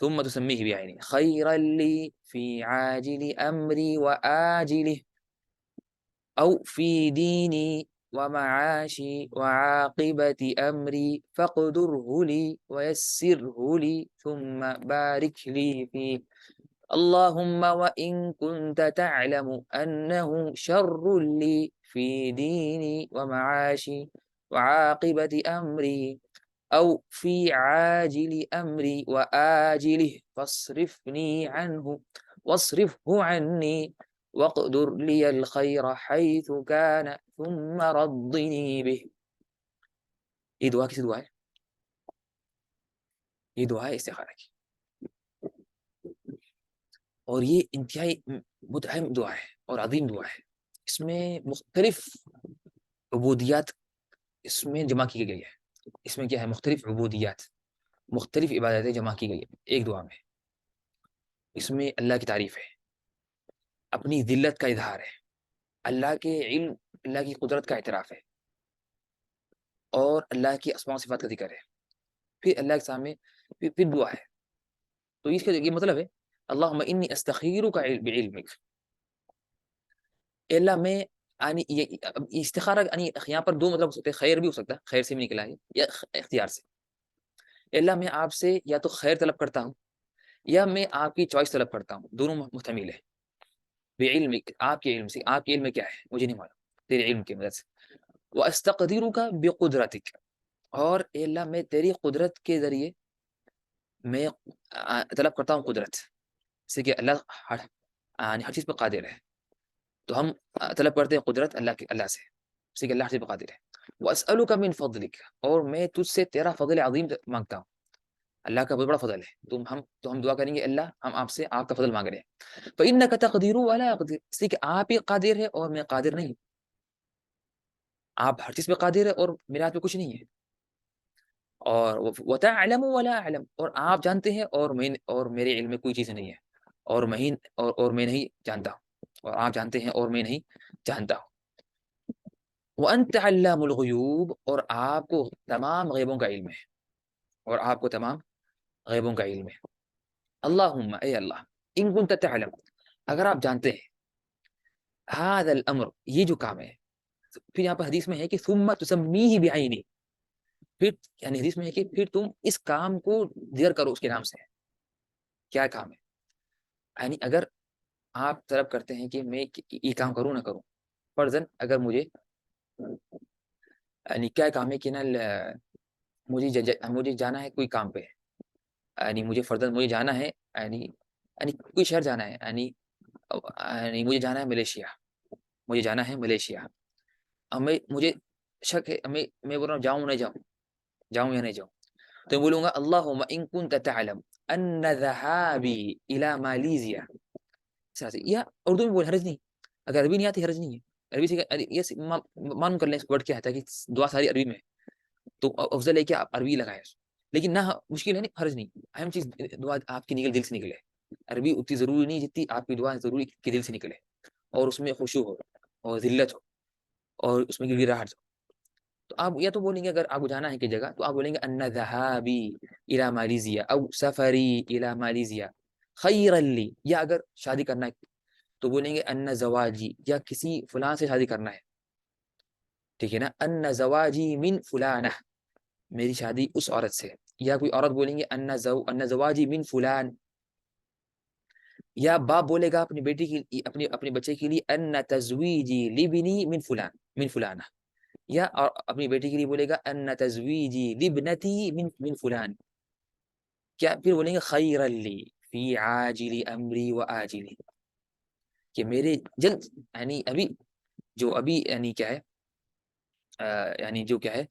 ثم تسميه بعينه خيرا لي في عاجل أمري وآجله أو في ديني ومعاشي وعاقبة أمري فاقدره لي ويسره لي ثم بارك لي فيه. اللهم وإن كنت تعلم أنه شر لي في ديني ومعاشي وعاقبة أمري أو في عاجل أمري وآجله فاصرفني عنه واصرفه عني واقدر لي الخير حيث كان ثم ردني به. یہ دعا کسی دعا ہے؟ یہ دعا ہے استخارہ کی، اور یہ انتہائی بہت اہم دعا ہے اور عظیم دعا ہے. اس میں مختلف عبودیات اس میں جمع کی گئی ہے. اس میں کیا ہے؟ مختلف عبودیات، مختلف عبادتیں جمع کی گئی ہے ایک دعا میں. اس میں اللہ کی تعریف ہے، اپنی ذلت کا اظہار ہے، اللہ کے علم اللہ کی قدرت کا اعتراف ہے اور اللہ کی اسماء و صفات کا ذکر ہے، پھر اللہ کے سامنے پھر دعا ہے. تو اس کا یہ مطلب ہے اللہم انی استخیرک بعلمک، اے اللہ میں یعنی استخارہ یعنی یہاں پر دو مطلب ہو سکتے ہیں، خیر بھی ہو سکتا ہے، خیر سے بھی نکلا ہے، یا اختیار سے. اے اللہ میں آپ سے یا تو خیر طلب کرتا ہوں یا میں آپ کی چوائس طلب کرتا ہوں، دونوں محتمل ہے. بعلمک، آپ کے علم سے، آپ کے علم میں کیا ہے مجھے نہیں معلوم، تیرے علم کی مدد سے. واستقدرک بقدرتک، اور اے اللہ میں تیری قدرت کے ذریعے میں طلب کرتا ہوں قدرت، جیسے کہ اللہ ہر چیز پہ قادر ہے، تو ہم طلب کرتے ہیں قدرت اللہ سے، جیسے کہ اللہ ہر چیز پہ قادر ہے. واسألک من فضلک، اور میں تجھ سے تیرا فضل عظیم مانگتا ہوں، اللہ کا بہت بڑا فضل ہے، تو ہم دعا کریں گے اللہ ہم آپ سے آپ کا فضل مانگ رہے ہیں. فإنک تقدر ولا اقدر، اس لیے کہ آپ ہی قادر ہے اور میں قادر نہیں، آپ ہر چیز پہ قادر ہے اور میرے ہاتھ میں کچھ نہیں ہے. اور وتعلم ولا اعلم، اور آپ جانتے ہیں اور میرے علم میں کوئی چیز نہیں ہے، اور میں نہیں جانتا ہوں، اور آپ جانتے ہیں اور میں نہیں جانتا ہوں. وانت علام الغیوب، اور آپ کو تمام غیبوں کا علم ہے، اور آپ کو تمام غیبوں کا علم ہے. اللہم، اے اللہ، ان کنت تعلم، اگر آپ جانتے ہیں، هذا الامر، یہ جو کام ہے، پھر یہاں پر حدیث میں ہے کہ ثم تسمیہ بعینی، پھر یعنی حدیث میں ہے کہ پھر تم اس کام کو ذکر کرو اس کے نام سے، کیا کام ہے. یعنی اگر آپ طلب کرتے ہیں کہ میں یہ کام کروں نہ کروں، فرضاً اگر مجھے یعنی کیا کام ہے کہ نا مجھے جانا ہے کوئی کام پہ، یعنی مجھے فرضاً مجھے جانا ہے، یعنی کوئی شہر جانا ہے، یعنی مجھے جانا ہے ملیشیا، مجھے جانا ہے ملیشیا. اب مجھے شک ہے، میں بول رہا ہوں جاؤں یا نہیں جاؤں، تو میں بولوں گا اللہم ان کنت تعلم ان ذہابی الی مالیزیا، یا اردو میں بول، حرج نہیں، اگر عربی نہیں آتی حرج نہیں ہے، عربی سے معلوم کر لیں اس ورڈ کیا ہے، تاکہ دعا ساری عربی میں ہے تو افضل ہے کہ آپ عربی لگائیں، لیکن نہ مشکل ہے نہیں، حرج نہیں، اہم چیز دعا آپ کی نکل دل سے نکلے. عربی اتنی ضروری نہیں جتنی آپ کی دعا ضروری کہ دل سے نکلے، اور اس میں خشوع ہو اور ذلت ہو اور اس میں گڑگڑاہٹ ہو. تو آپ یا تو بولیں گے اگر آپ کو جانا ہے کہ جگہ، تو آپ بولیں گے ان ذہابی الی مالیزیا او سفری الی مالیزیا خیرا لی، یا اگر شادی کرنا ہے تو بولیں گے ان زواجی، یا کسی فلاں سے شادی کرنا ہے، ٹھیک ہے نا، ان زواجی من فلانہ، میری شادی اس عورت سے. یا کوئی عورت بولیں گے ان زواجی من فلان. یا باپ بولے گا اپنی بیٹی کی اپنے بچے کے لیے ان تزویجی لبنی من فلانہ. یا اپنی بیٹی کے لیے بولے گا ان تزویجی لبنتی من فلان. کیا پھر بولیں گے خیرا لی فی عاجل امری و آجلی، کہ میرے جلد یعنی ابھی یعنی کیا ہے یعنی جو کیا ہے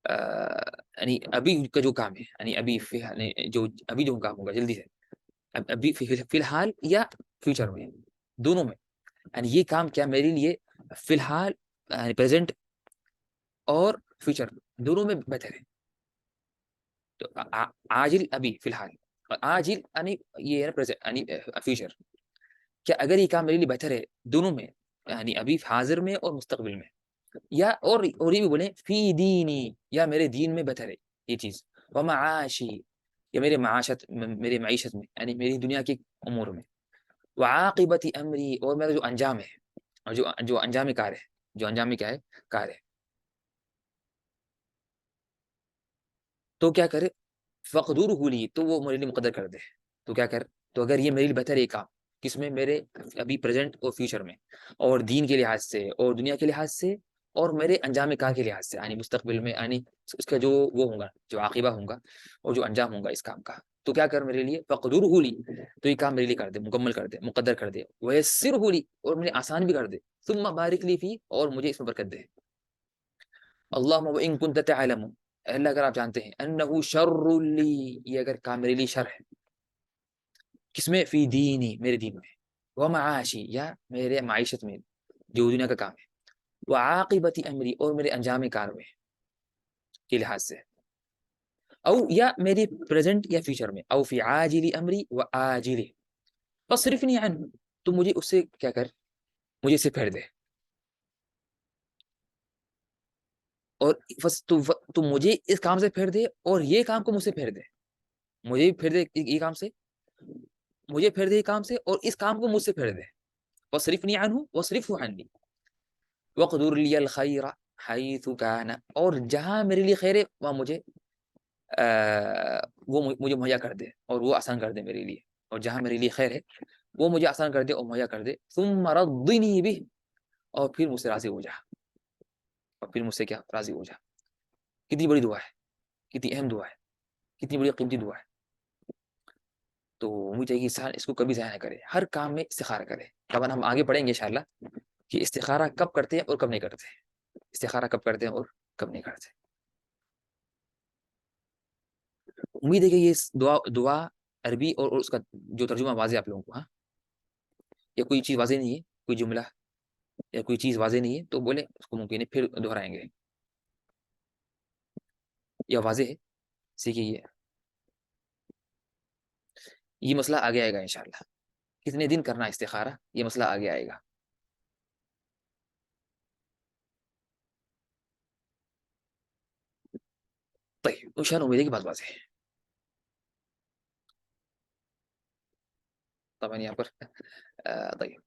یعنی ابھی کا جو کام ہے، یعنی ابھی جو کام ہوگا جلدی سے، ابھی فی الحال یا فیوچر میں، دونوں میں، یعنی یہ کام کیا میرے لیے فی الحال یعنی پریزنٹ اور فیوچر دونوں میں بہتر ہے. تو عاجل ابھی فی الحال، اور عاجل یعنی یہ ہے یعنی فیوچر، کیا اگر یہ کام میرے لیے بہتر ہے دونوں میں، یعنی ابھی حاضر میں اور مستقبل میں، یا اور یہ بھی بولیں فی دینی، یا میرے دین میں بہتر ہے یہ چیز، ومعاشی، یا میرے معیشت میں، یعنی میری دنیا کے امور میں، وعاقبت امری، اور میرا جو انجام ہے، اور جو انجام کار ہے، جو انجام کیا ہے کار ہے. تو کیا کرے فقدرہ لی، تو وہ میرے لیے مقدر کر دے. تو کیا کر، تو اگر یہ میرے لیے بہتر ہے کام، کس میں، میرے ابھی پریزنٹ اور فیوچر میں، اور دین کے لحاظ سے اور دنیا کے لحاظ سے اور میرے انجام کار کے لحاظ سے، یعنی مستقبل میں، یعنی اس کا جو وہ ہوگا، جو عاقبہ ہوگا اور جو انجام ہوگا اس کام کا، تو کیا کر میرے لیے فقدرہ لی، تو یہ کام میرے لیے کر دے، مکمل کر دے، مقدر کر دے. ویسرہ لی، اور مجھے آسان بھی کر دے. ثم بارک لی فی، اور مجھے اس میں برکت دے. اللہم وان کنت تعلم، اللہ اگر آپ جانتے ہیں، انہ شر لی، یہ اگر کام میرے لیے شر ہے، کس میں، فی دینی، میرے دین میں، ومعاشی، یا میرے معیشت میں جو دنیا کا کام ہے، وعاقبت امری، اور میرے انجام کار میں کے لحاظ سے، او یا میری پریزنٹ یا فیوچر میں، او فی عاجل امری و آجلی، فصرفنی عنہ، تو مجھے اس سے کیا کر، مجھے اس سے پھیر دے. اور تو مجھے اس کام سے پھیر دے اور یہ کام کو مجھ سے پھیر دے، مجھے بھی پھیر دے یہ کام سے، مجھے پھیر دے یہ کام سے اور اس کام کو مجھ سے پھیر دے. وَصْرِفْنِي عَنْهُ وَصْرِفْهُ عَنِّي وَاقْدُرْ لِيَ الْخَيْرَ حَيْثُ كَانَ، اور جہاں میرے لیے خیر ہے وہاں وہ مجھے مہیا کر دے اور وہ آسان کر دے میرے لیے، اور جہاں میرے لیے خیر ہے وہ مجھے آسان کر دے اور مہیا کر دے. ثُمَّ رَضِّنِي بِهِ، اور پھر مجھ سے راضی ہو جا، اور پھر مجھ سے کیا راضی ہو جا. کتنی بڑی دعا ہے، کتنی اہم دعا ہے، کتنی بڑی قیمتی دعا ہے. تو مجھے چاہیے کہ انسان اس کو کبھی ضائع نہ کرے، ہر کام میں استخارہ کرے. طبعا ہم آگے پڑھیں گے انشاءاللہ کہ استخارہ کب کرتے ہیں اور کب نہیں کرتے، استخارہ کب کرتے ہیں اور کب نہیں کرتے. امید ہے کہ یہ دعا عربی اور اس کا جو ترجمہ واضح آپ لوگوں کو، ہاں، یا کوئی چیز واضح نہیں ہے، کوئی جملہ یا کوئی چیز واضح نہیں ہے تو بولے، اس کو ممکن ہے پھر دہرائیں گے. یا واضح ہے، سیکھیے. یہ مسئلہ آگے آئے گا انشاءاللہ، کتنے دن کرنا استخارہ، یہ مسئلہ آگے آئے گا. طيب انشاءاللہ امید ہے کہ بات واضح ہے. طبعا یہاں پر طيب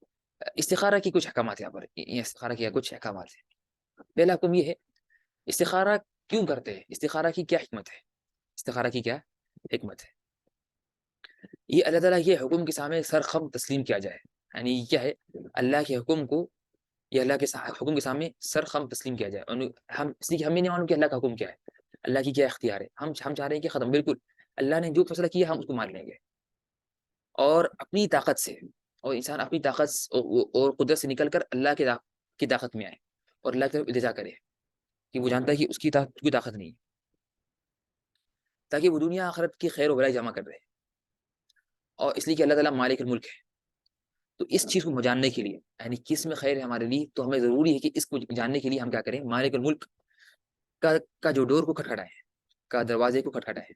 استخارہ کی کچھ احکامات، یہاں پر یہ استخارہ کی کچھ احکامات ہیں. پہلا حکم یہ ہے، استخارہ کیوں کرتے ہیں، استخارہ کی کیا حکمت ہے، استخارہ کی کیا حکمت ہے. یہ اللہ تعالیٰ کے حکم کے سامنے سر خم تسلیم کیا جائے، یعنی یہ کیا ہے، اللہ کے حکم کو، یہ اللہ کے حکم کے سامنے سر خم تسلیم کیا جائے. اور ہم اس لیے کہ ہمیں نہیں معلوم کہ اللہ کا حکم کیا ہے، اللہ کی کیا اختیار ہے. ہم چاہ رہے ہیں کہ ختم، بالکل اللہ نے جو فیصلہ کیا ہم اس کو مان لیں گے. اور اپنی طاقت سے، اور انسان اپنی طاقت اور قدرت سے نکل کر اللہ کی طاقت میں آئے اور اللہ کی طرف التجا کرے کہ وہ جانتا ہے کہ اس کی کوئی طاقت نہیں ہے، تاکہ وہ دنیا آخرت کی خیر و بھلائی جمع کر رہے. اور اس لیے کہ اللہ تعالیٰ مالک الملک ہے. تو اس چیز کو جاننے کے لیے، یعنی کس میں خیر ہے ہمارے لیے، تو ہمیں ضروری ہے کہ اس کو جاننے کے لیے ہم کیا کریں، مالک الملک کا جو ڈور کو کھٹکھٹائیں، کا دروازے کو کھٹکھٹائیں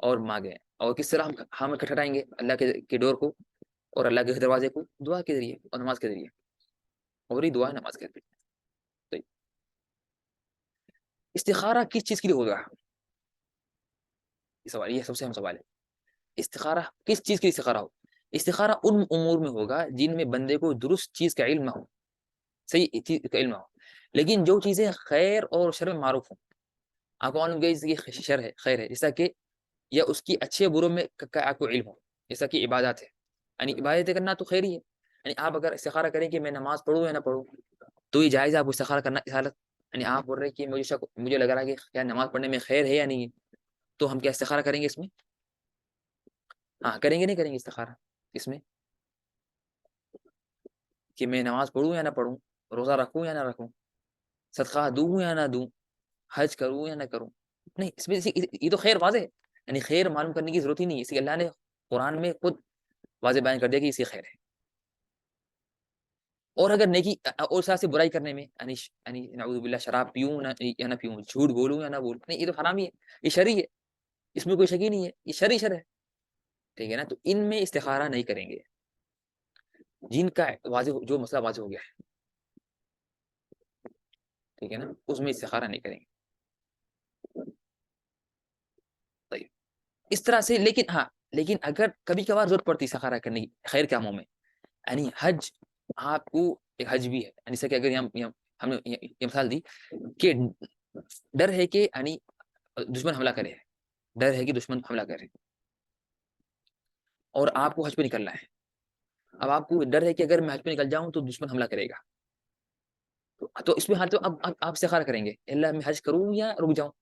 اور مانگیں. اور کس طرح ہم کھٹکھٹائیں گے اللہ کے ڈور کو اور اللہ کے دروازے کو، دعا کے ذریعے اور نماز کے ذریعے. اور یہ دعا نماز کے ذریعے. تو استخارہ کس چیز کے لیے ہوگا، یہ سوال، یہ سب سے اہم سوال ہے. استخارہ کس چیز کے لیے استخارہ ہو؟ استخارہ ان امور میں ہوگا جن میں بندے کو درست چیز کا علم نہ ہو، صحیح چیز کا علم نہ ہو، لیکن جو چیزیں خیر اور شر میں معروف ہوں. آپ کو معلوم کہ شر ہے، خیر ہے، جیسا کہ یا اس کی اچھے بروں میں آپ کو علم ہو، جیسا کہ عبادات ہے. یعنی عبادتیں کرنا تو خیر ہی ہے. یعنی آپ اگر استخارہ کریں کہ میں نماز پڑھوں یا نہ پڑھوں تو یہ جائز ہے، آپ کو استخارہ کرنا اس حالت. یعنی آپ بول رہے ہیں کہ مجھے لگ رہا ہے کہ کیا نماز پڑھنے میں خیر ہے یا نہیں ہے، تو ہم کیا استخارہ کریں گے اس میں؟ ہاں کریں گے، نہیں کریں گے استخارہ اس میں کہ میں نماز پڑھوں یا نہ پڑھوں، روزہ رکھوں یا نہ رکھوں، صدقہ دوں یا نہ دوں، حج کروں یا نہ کروں. نہیں، اس میں یہ تو خیر واضح ہے، یعنی خیر معلوم کرنے کی ضرورت ہی نہیں ہے، اس لیے اللہ نے قرآن میں خود واضح بیان کر دیا کہ اس کی خیر ہے. اور اگر نیکی اور ساتھ سے برائی کرنے میں، یعنی نعوذ باللہ شراب پیوں یا نہ پیوں، جھوٹ بولوں یا نہ بولوں، نہیں یہ تو حرام ہی ہے، یہ شرعی ہے، اس میں کوئی شک ہی نہیں ہے، یہ شرعی شر ہے. ٹھیک ہے نا. تو ان میں استخارہ نہیں کریں گے جن کا واضح، جو مسئلہ واضح ہو گیا ہے، ٹھیک ہے نا، اس میں استخارہ نہیں کریں گے. طيب اس طرح سے. لیکن ہاں، لیکن اگر کبھی کبھار ضرورت پڑتی استخارہ کرنے کی خیر کاموں میں، یعنی حج، آپ کو ایک حج بھی ہے، یعنی جیسے کہ اگر ہم نے یہ مثال دی کہ ڈر ہے کہ یعنی دشمن حملہ کرے، ڈر ہے کہ دشمن حملہ کرے اور آپ کو حج پہ نکلنا ہے. اب آپ کو ڈر ہے کہ اگر میں حج پہ نکل جاؤں تو دشمن حملہ کرے گا، تو اس میں حال تو اب آپ استخارہ کریں گے، اللہ میں حج کروں یا رک جاؤں.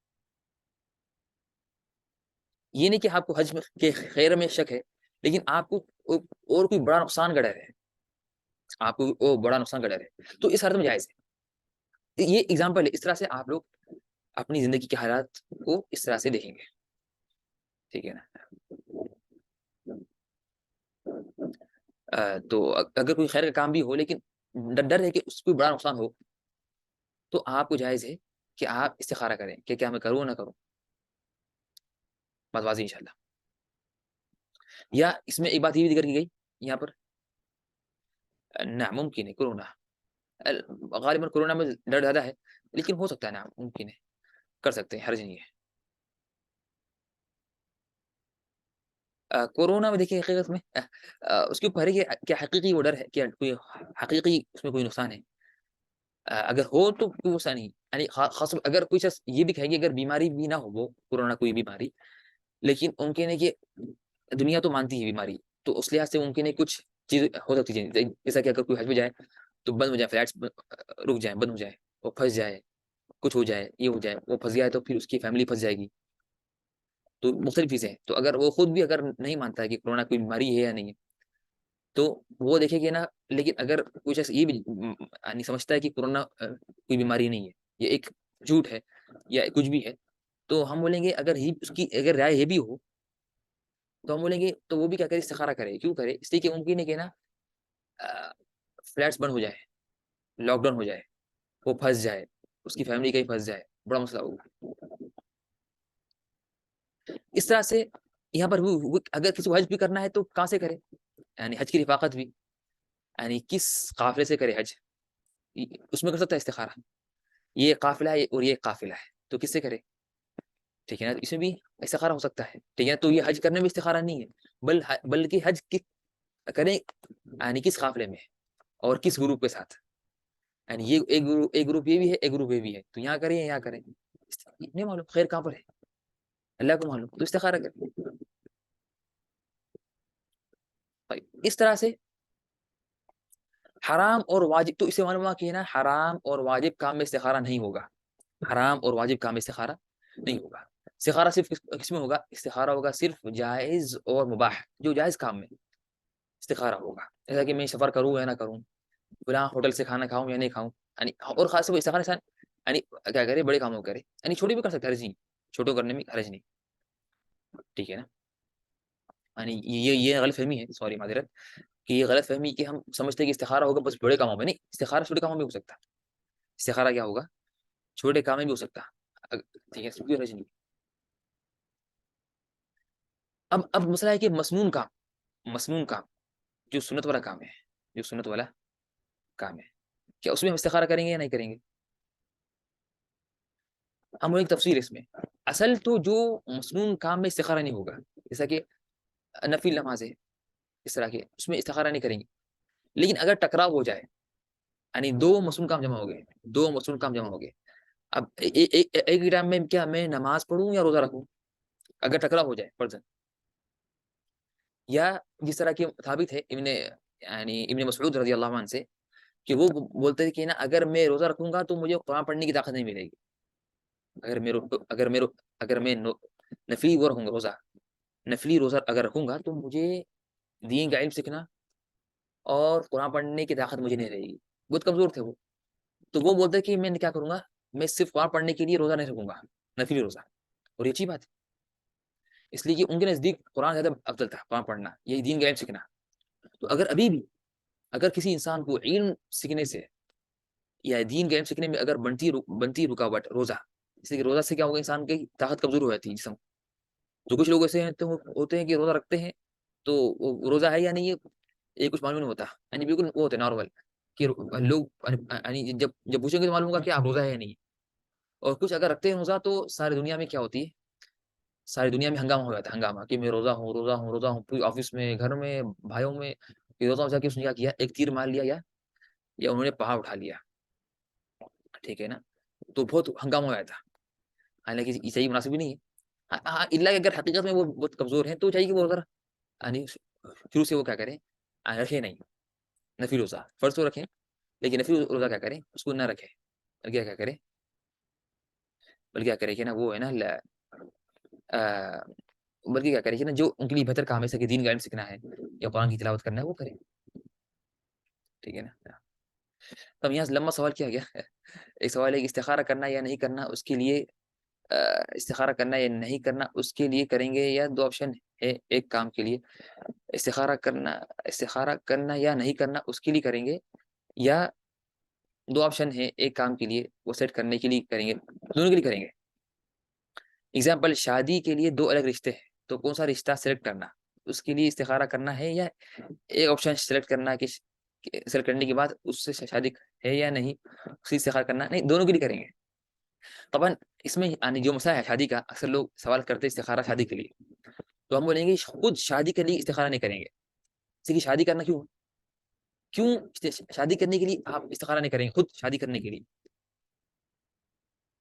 یہ نہیں کہ آپ کو حج کے خیر میں شک ہے، لیکن آپ کو اور کوئی بڑا نقصان کا ڈر ہے، آپ کو وہ بڑا نقصان کا ڈر ہے، تو اس حالت میں جائز ہے. یہ ایگزامپل ہے، اس طرح سے آپ لوگ اپنی زندگی کے حالات کو اس طرح سے دیکھیں گے. ٹھیک ہے نا. تو اگر کوئی خیر کا کام بھی ہو لیکن ڈر ہے کہ اس کو بڑا نقصان ہو، تو آپ کو جائز ہے کہ آپ استخارہ کریں کہ کیا میں کروں نہ کروں. بات واضح انشاءاللہ. یا اس میں ایک بات یہ بھی ذکر کی گئی یہاں پر، نہ ممکن ہے کرونا، غالباً کورونا میں ڈر زیادہ ہے، لیکن ہو سکتا ہے نا، ممکن ہے، کر سکتے ہیں، حرج نہیں ہے۔ کورونا میں دیکھیے حقیقت میں اس کے اوپر ہے کہ کیا حقیقی وہ ڈر ہے، کیا کوئی حقیقی اس میں کوئی نقصان ہے؟ اگر ہو تو کوئی نقصان نہیں، یعنی خاص اگر کوئی شخص یہ بھی کہے کہ اگر بیماری بھی نہ ہو، وہ کورونا کوئی بیماری، لیکن ممکن ہے کہ دنیا تو مانتی ہے بیماری، تو اس لحاظ سے ممکن ہے کچھ چیز ہو سکتی ہے، جیسا کہ اگر کوئی حج میں جائے تو بند ہو جائے، فلائٹس رک جائیں، بند ہو جائے، وہ پھنس جائے، کچھ ہو جائے، یہ ہو جائے، وہ پھنس جائے تو پھر اس کی فیملی پھنس جائے گی، تو مختلف چیزیں ہیں۔ تو اگر وہ خود بھی اگر نہیں مانتا ہے کہ کورونا کوئی بیماری ہے یا نہیں ہے، تو وہ دیکھے کہ نا، لیکن اگر کوئی شخص یہ بھی یعنی سمجھتا ہے کہ کورونا کوئی بیماری نہیں ہے، یہ ایک جھوٹ ہے یا کچھ بھی ہے، تو ہم بولیں گے اگر ہی اس کی اگر رائے یہ بھی ہو تو ہم بولیں گے تو وہ بھی کیا کرے، استخارہ کرے۔ کیوں کرے؟ اس لیے کہ ممکن ہے کہ نا فلیٹس بند ہو جائے، لاک ڈاؤن ہو جائے، وہ پھنس جائے، اس کی فیملی کہیں پھنس جائے، بڑا مسئلہ ہوگا۔ اس طرح سے یہاں پر اگر کسی کو حج بھی کرنا ہے تو کہاں سے کرے، یعنی حج کی رفاقت بھی، یعنی کس قافلے سے کرے حج، اس میں کر سکتا ہے استخارہ، یہ قافلہ ہے اور یہ قافلہ ہے، تو کس سے کرے؟ ٹھیک ہے نا، اس میں بھی استخارہ ہو سکتا ہے، ٹھیک ہے، تو یہ حج کرنے میں استخارہ نہیں ہے، بلکہ حج کریں یعنی کس قافلے میں اور کس گروپ کے ساتھ، یعنی یہ ایک گروپ یہ بھی ہے، ایک گروپ یہ بھی ہے، تو یہاں کریں یا یہاں کریں، نہیں معلوم خیر کہاں پر ہے، اللہ کو معلوم، تو استخارہ کریں۔ اس طرح سے حرام اور واجب، تو اسے معلوم ہوا کہ نا حرام اور واجب کام میں استخارہ نہیں ہوگا، حرام اور واجب کام میں استخارہ نہیں ہوگا، استخارہ صرف کس میں ہوگا؟ استخارہ ہوگا صرف جائز اور مباح، جو جائز کام میں استخارہ ہوگا، جیسا کہ میں سفر کروں یا نہ کروں، فلاں ہوٹل سے کھانا کھاؤں یا نہیں کھاؤں، یعنی اور خاص طور پر استخارہ انسان یعنی کیا کرے، بڑے کاموں کرے، یعنی چھوٹے بھی کر سکتے، حرج نہیں، چھوٹوں کرنے میں حرج نہیں، ٹھیک ہے نا، یعنی یہ غلط فہمی ہے، سوری معذرت، کہ یہ غلط فہمی کہ ہم سمجھتے ہیں کہ استخارہ ہوگا بس بڑے کاموں میں، نہیں، استخارہ چھوٹے کاموں میں ہو سکتا ہے، استخارہ کیا ہوگا، چھوٹے کام میں بھی ہو سکتا، ٹھیک ہے، حرج نہیں۔ اب مسئلہ ہے کہ مسنون کام جو سنت والا کام ہے، جو سنت والا کام ہے، کیا اس میں ہم استخارہ کریں گے یا نہیں کریں گے؟ ہم ایک تفسیر اس میں، اصل تو جو مسنون کام میں استخارہ نہیں ہوگا، جیسا کہ نفل نماز ہے، اس طرح کے اس میں استخارہ نہیں کریں گے، لیکن اگر ٹکراؤ ہو جائے، یعنی دو مسنون کام جمع ہو گئے، دو مسنون کام جمع ہو گئے، اب ایک ہی ٹائم میں کیا میں نماز پڑھوں یا روزہ رکھوں، اگر ٹکراؤ ہو جائے فرضاً، یا جس طرح کی ثابت ہے ابن مسعود رضی اللہ عنہ سے کہ وہ بولتے تھے کہ نا اگر میں روزہ رکھوں گا تو مجھے قرآن پڑھنے کی طاقت نہیں ملے گی، اگر میں نفلی وہ رکھوں گا، نفلی روزہ اگر رکھوں گا تو مجھے دین کا علم سیکھنا اور قرآن پڑھنے کی طاقت مجھے نہیں رہے گی، بہت کمزور تھے وہ، تو وہ بولتے کہ میں کیا کروں گا، میں صرف قرآن پڑھنے کے لیے روزہ نہیں رکھوں گا، نفلی روزہ، اور یہ اچھی بات ہے، اس لیے کہ ان کے نزدیک قرآن زیادہ افضل تھا، قرآن پڑھنا، یہی دین کا علم سیکھنا، تو اگر ابھی بھی اگر کسی انسان کو علم سیکھنے سے یا دین کا علم سیکھنے میں اگر بنتی رکاوٹ روزہ، اس لیے کہ روزہ سے کیا ہوگا، انسان کی طاقت کمزور ہو جاتی ہے جسم، تو کچھ لوگ ایسے ہوتے ہیں کہ روزہ رکھتے ہیں تو وہ روزہ ہے یا نہیں یہ کچھ معلوم نہیں ہوتا، یعنی بالکل وہ ہوتے نارمل، کہ لوگ یعنی جب پوچھیں گے تو معلوم ہوگا کہ آپ روزہ ہے یا نہیں، اور کچھ اگر رکھتے ہیں روزہ تو ساری دنیا میں کیا ہوتی ہے، ساری دنیا میں ہنگامہ ہو جاتا ہے، ہنگامہ کہ میں روزہ ہوں، روزہ ہوں، روزہ ہوں، پوری آفس میں، گھر میں، بھائیوں میں، روزہ ہو جا کے اس نے کیا کیا، ایک تیر مار لیا یا انہوں نے پہاڑ اٹھا لیا، ٹھیک ہے نا، تو بہت ہنگامہ ہو جاتا، حالانکہ یہ صحیح مناسب بھی نہیں ہے، اللہ کہ اگر حقیقت میں وہ بہت کمزور ہیں تو چاہیے کہ وہ روزہ یعنی شروع سے وہ کیا کریں، رکھے نہیں، نفی روزہ فرض تو رکھیں، لیکن نفی روزہ کیا کریں، اس کو نہ رکھے، بلکہ کیا کرے، بلکہ کیا کرے کہ نا وہ ہے نا بلکہ کیا کرے کہ نا جو ان کے لیے بہتر کام ہے، جیسے کہ دین کا علم سیکھنا ہے یا قرآن کی تلاوت کرنا ہے، وہ کرے، ٹھیک ہے نا۔ تب یہاں سے لمبا سوال کیا گیا ایک سوال ہے کہ استخارہ کرنا یا نہیں کرنا، اس کے لیے استخارہ کرنا یا نہیں کرنا اس کے لیے کریں گے، یا دو آپشن ہے ایک کام کے لیے، استخارہ کرنا یا نہیں کرنا اس کے لیے کریں گے، یا دو آپشن ہے ایک کام کے لیے وہ سیٹ کرنے کے لیے کریں گے، دونوں کے لیے کریں گے۔ اگزامپل، شادی کے لیے دو الگ رشتے ہیں، تو کون سا رشتہ سلیکٹ کرنا، اس کے لیے استخارہ کرنا ہے، یا ایک آپشن سلیکٹ کرنا کہ اصل کرنے کے بعد اس سے شادی ہے یا نہیں، اس سے استخارہ کرنا نہیں، دونوں کے لیے کریں گے. طبعا اس میں یعنی جو مسئلہ ہے شادی کا، اکثر لوگ سوال کرتے ہیں استخارہ شادی کے لیے، تو ہم بولیں گے خود شادی کے لیے استخارہ نہیں کریں گے. کسی کی شادی کرنا کیوں شادی کرنے کے لیے آپ استخارہ نہیں کریں گے؟ خود شادی کرنے کے لیے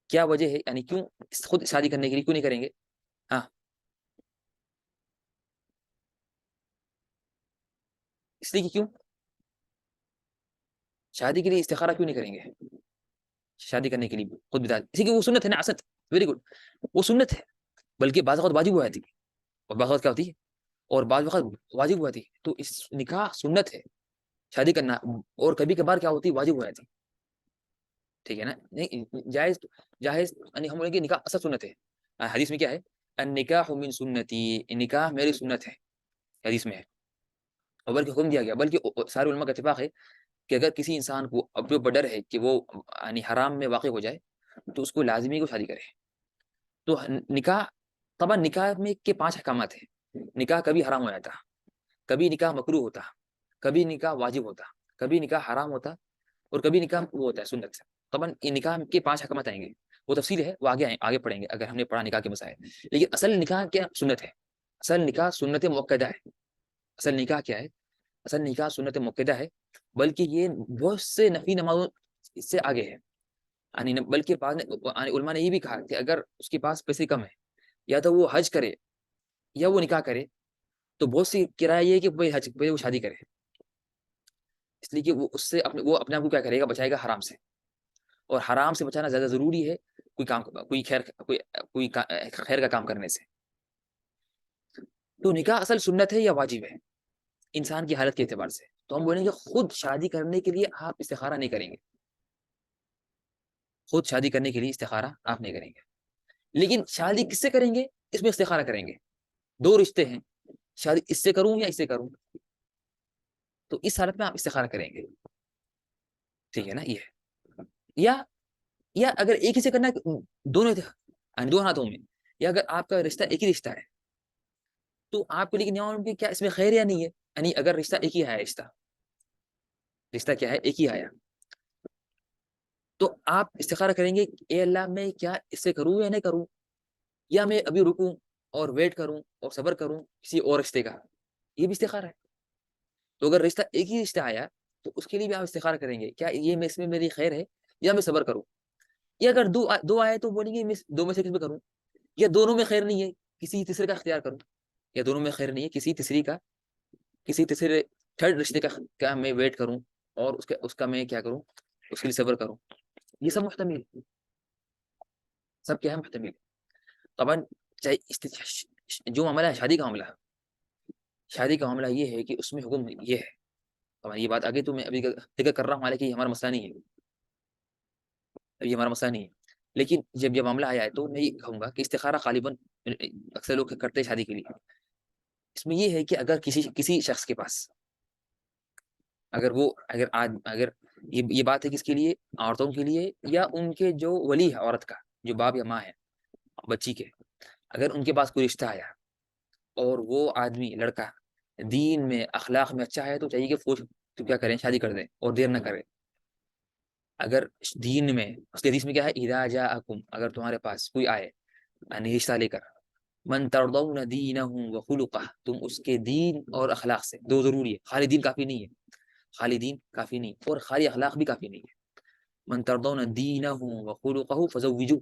کیا وجہ ہے؟ یعنی کیوں خود شادی کرنے کے لیے کیوں نہیں کریں گے؟ ہاں، اس لیے کہ کیوں شادی کے لیے استخارہ کیوں نہیں کریں گے؟ شادی کرنے کے لیے خود بتا، اسی کی وہ سنت ہے نا، اسد ویری گڈ، وہ سنت ہے، بلکہ بعض وقت واجب ہوا تھی، اور بعض وقت کیا ہوتی ہے، اور بعض وقت واجب ہوا تھی. تو اس نکاح سنت ہے شادی کرنا، اور کبھی کبھار کیا ہوتی واجب ہوا تھی. ٹھیک ہے نا، نہیں جائز جائز یعنی ہم بولیں گے نکاح اصل سنت ہے. حدیث میں کیا ہے؟ النکاح من سنتی، نکاح میری سنت ہے، حدیث میں ہے. اور بلکہ حکم دیا گیا، بلکہ سارے علماء کا اتفاق ہے کہ اگر کسی انسان کو اب جو ڈر ہے کہ وہ یعنی حرام میں واقع ہو جائے، تو اس کو لازمی کو شادی کرے. تو نکاح، طبعا نکاح میں کے 5 احکامات ہیں. نکاح کبھی حرام ہو جاتا، کبھی نکاح مکروہ ہوتا، کبھی نکاح واجب ہوتا، کبھی نکاح حرام ہوتا، اور کبھی نکاح وہ ہوتا ہے سنت سے. طبعا یہ نکاح کے 5 احکامات آئیں گے، وہ تفصیل ہے، وہ آگے پڑھیں گے اگر ہم نے پڑھا نکاح کے مسائل. لیکن اصل نکاح کیا سنت ہے؟ اصل نکاح سنت مؤکدہ ہے. اصل نکاح کیا ہے؟ اصل نکاح سنت مؤکدہ ہے، بلکہ یہ بہت سے نفی نمازوں اس سے آگے ہے. یعنی بلکہ علماء نے یہ بھی کہا کہ اگر اس کے پاس پیسے کم ہے، یا تو وہ حج کرے یا وہ نکاح کرے، تو بہت سی کرایہ یہ ہے کہ پہلے وہ شادی کرے، اس لیے کہ وہ اس سے وہ اپنے آپ کو کیا کرے گا، بچائے گا حرام سے. اور حرام سے بچانا زیادہ ضروری ہے کوئی خیر کا کام کرنے سے. تو نکاح اصل سنت ہے یا واجب ہے انسان کی حالت کے اعتبار سے؟ تو ہم بولیں گے خود شادی کرنے کے لیے آپ استخارہ نہیں کریں گے، خود شادی کرنے کے لیے استخارہ آپ نہیں کریں گے. لیکن شادی کس سے کریں گے؟ اس میں استخارہ کریں گے. 2 رشتے ہیں، شادی اس سے کروں یا اس سے کروں، تو اس حالت میں آپ استخارہ کریں گے. ٹھیک ہے نا، یہ ہے. یا اگر ایک ہی سے کرنا ہے دونوں ہاتھوں میں، یا اگر آپ کا رشتہ ایک ہی رشتہ ہے، تو آپ کو لیکن یہاں کیا اس میں خیر یا نہیں ہے؟ یعنی اگر رشتہ ایک ہی آیا، رشتہ کیا ہے، ایک ہی آیا، تو آپ استخارہ کریں گے اے اللہ میں کیا اس سے کروں یا نہیں کروں، یا میں ابھی رکوں اور ویٹ کروں اور صبر کروں کسی اور رشتے کا. یہ بھی استخارہ ہے. تو اگر رشتہ ایک ہی رشتہ آیا تو اس کے لیے بھی آپ استخارہ کریں گے کیا یہ میں اس میں میری خیر ہے یا میں صبر کروں. یا اگر دو آئے تو بولیں گے میں 2 میں سے کس میں کروں، یا دونوں میں خیر نہیں ہے کسی تیسرے کا اختیار کروں، یا دونوں میں خیر نہیں ہے کسی تیسرے تھرڈ رشتے کا میں ویٹ کروں، اور اس کا میں کیا کروں، اس کے لیے صبر کروں. یہ سب محتمل ہے، سب کیا ہے محتمل. طبعا جو معاملہ ہے شادی کا معاملہ یہ ہے کہ اس میں حکم یہ ہے. طبعا یہ بات آگے تو میں ابھی ذکر کر رہا ہوں، حالانکہ یہ ہمارا مسئلہ نہیں ہے، ابھی ہمارا مسئلہ نہیں ہے. لیکن جب یہ معاملہ آیا ہے تو میں یہ کہوں گا کہ استخارہ غالباً اکثر لوگ کرتے ہیں شادی کے لیے. اس میں یہ ہے کہ اگر کسی شخص کے پاس اگر یہ بات ہے کس کے لیے، عورتوں کے لیے، یا ان کے جو ولی ہے عورت کا، جو باپ یا ماں ہے بچی کے، اگر ان کے پاس کوئی رشتہ آیا اور وہ آدمی لڑکا دین میں اخلاق میں اچھا ہے، تو چاہیے کہ تو کیا کریں، شادی کر دیں اور دیر نہ کریں. اگر دین میں اس کے حدیث میں کیا ہے، اذا جاءکم، اگر تمہارے پاس کوئی آئے یعنی رشتہ لے کر، من ترضون دینہ وخلقہ، تم اس کے دین اور اخلاق سے، 2 ضروری ہے، خالی دین کافی نہیں ہے، خالی دین کافی نہیں اور خالی اخلاق بھی کافی نہیں ہے. من ترضون دینہ وخلقہ فزوجوہ،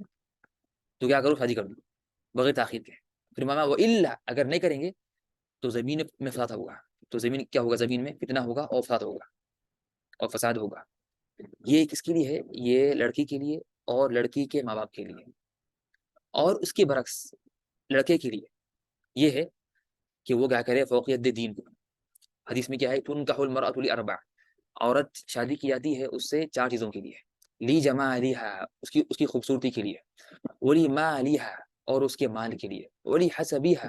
تو کیا کرو، شادی کر دو بغیر تاخیر کے. پھر ماما وہ الا، اگر نہیں کریں گے تو زمین میں فساد ہوگا. تو زمین کیا ہوگا، زمین میں فتنہ ہوگا اور فساد ہوگا. یہ کس کے لیے ہے، یہ لڑکی کے لیے اور لڑکی کے ماں باپ کے لیے. اور اس کے برعکس لڑکے کے لیے یہ ہے کہ وہ کیا کرے، فوقیت دے دین کو. حدیث میں کیا ہے، تنکح المرأۃ لاربع، عورت شادی کی جاتی ہے اس سے 4 چیزوں کے لیے. لی جمالہا، اس کی خوبصورتی کے لیے، ولی مالہا، اور اس کے مال کے لیے، ولی حسبہا،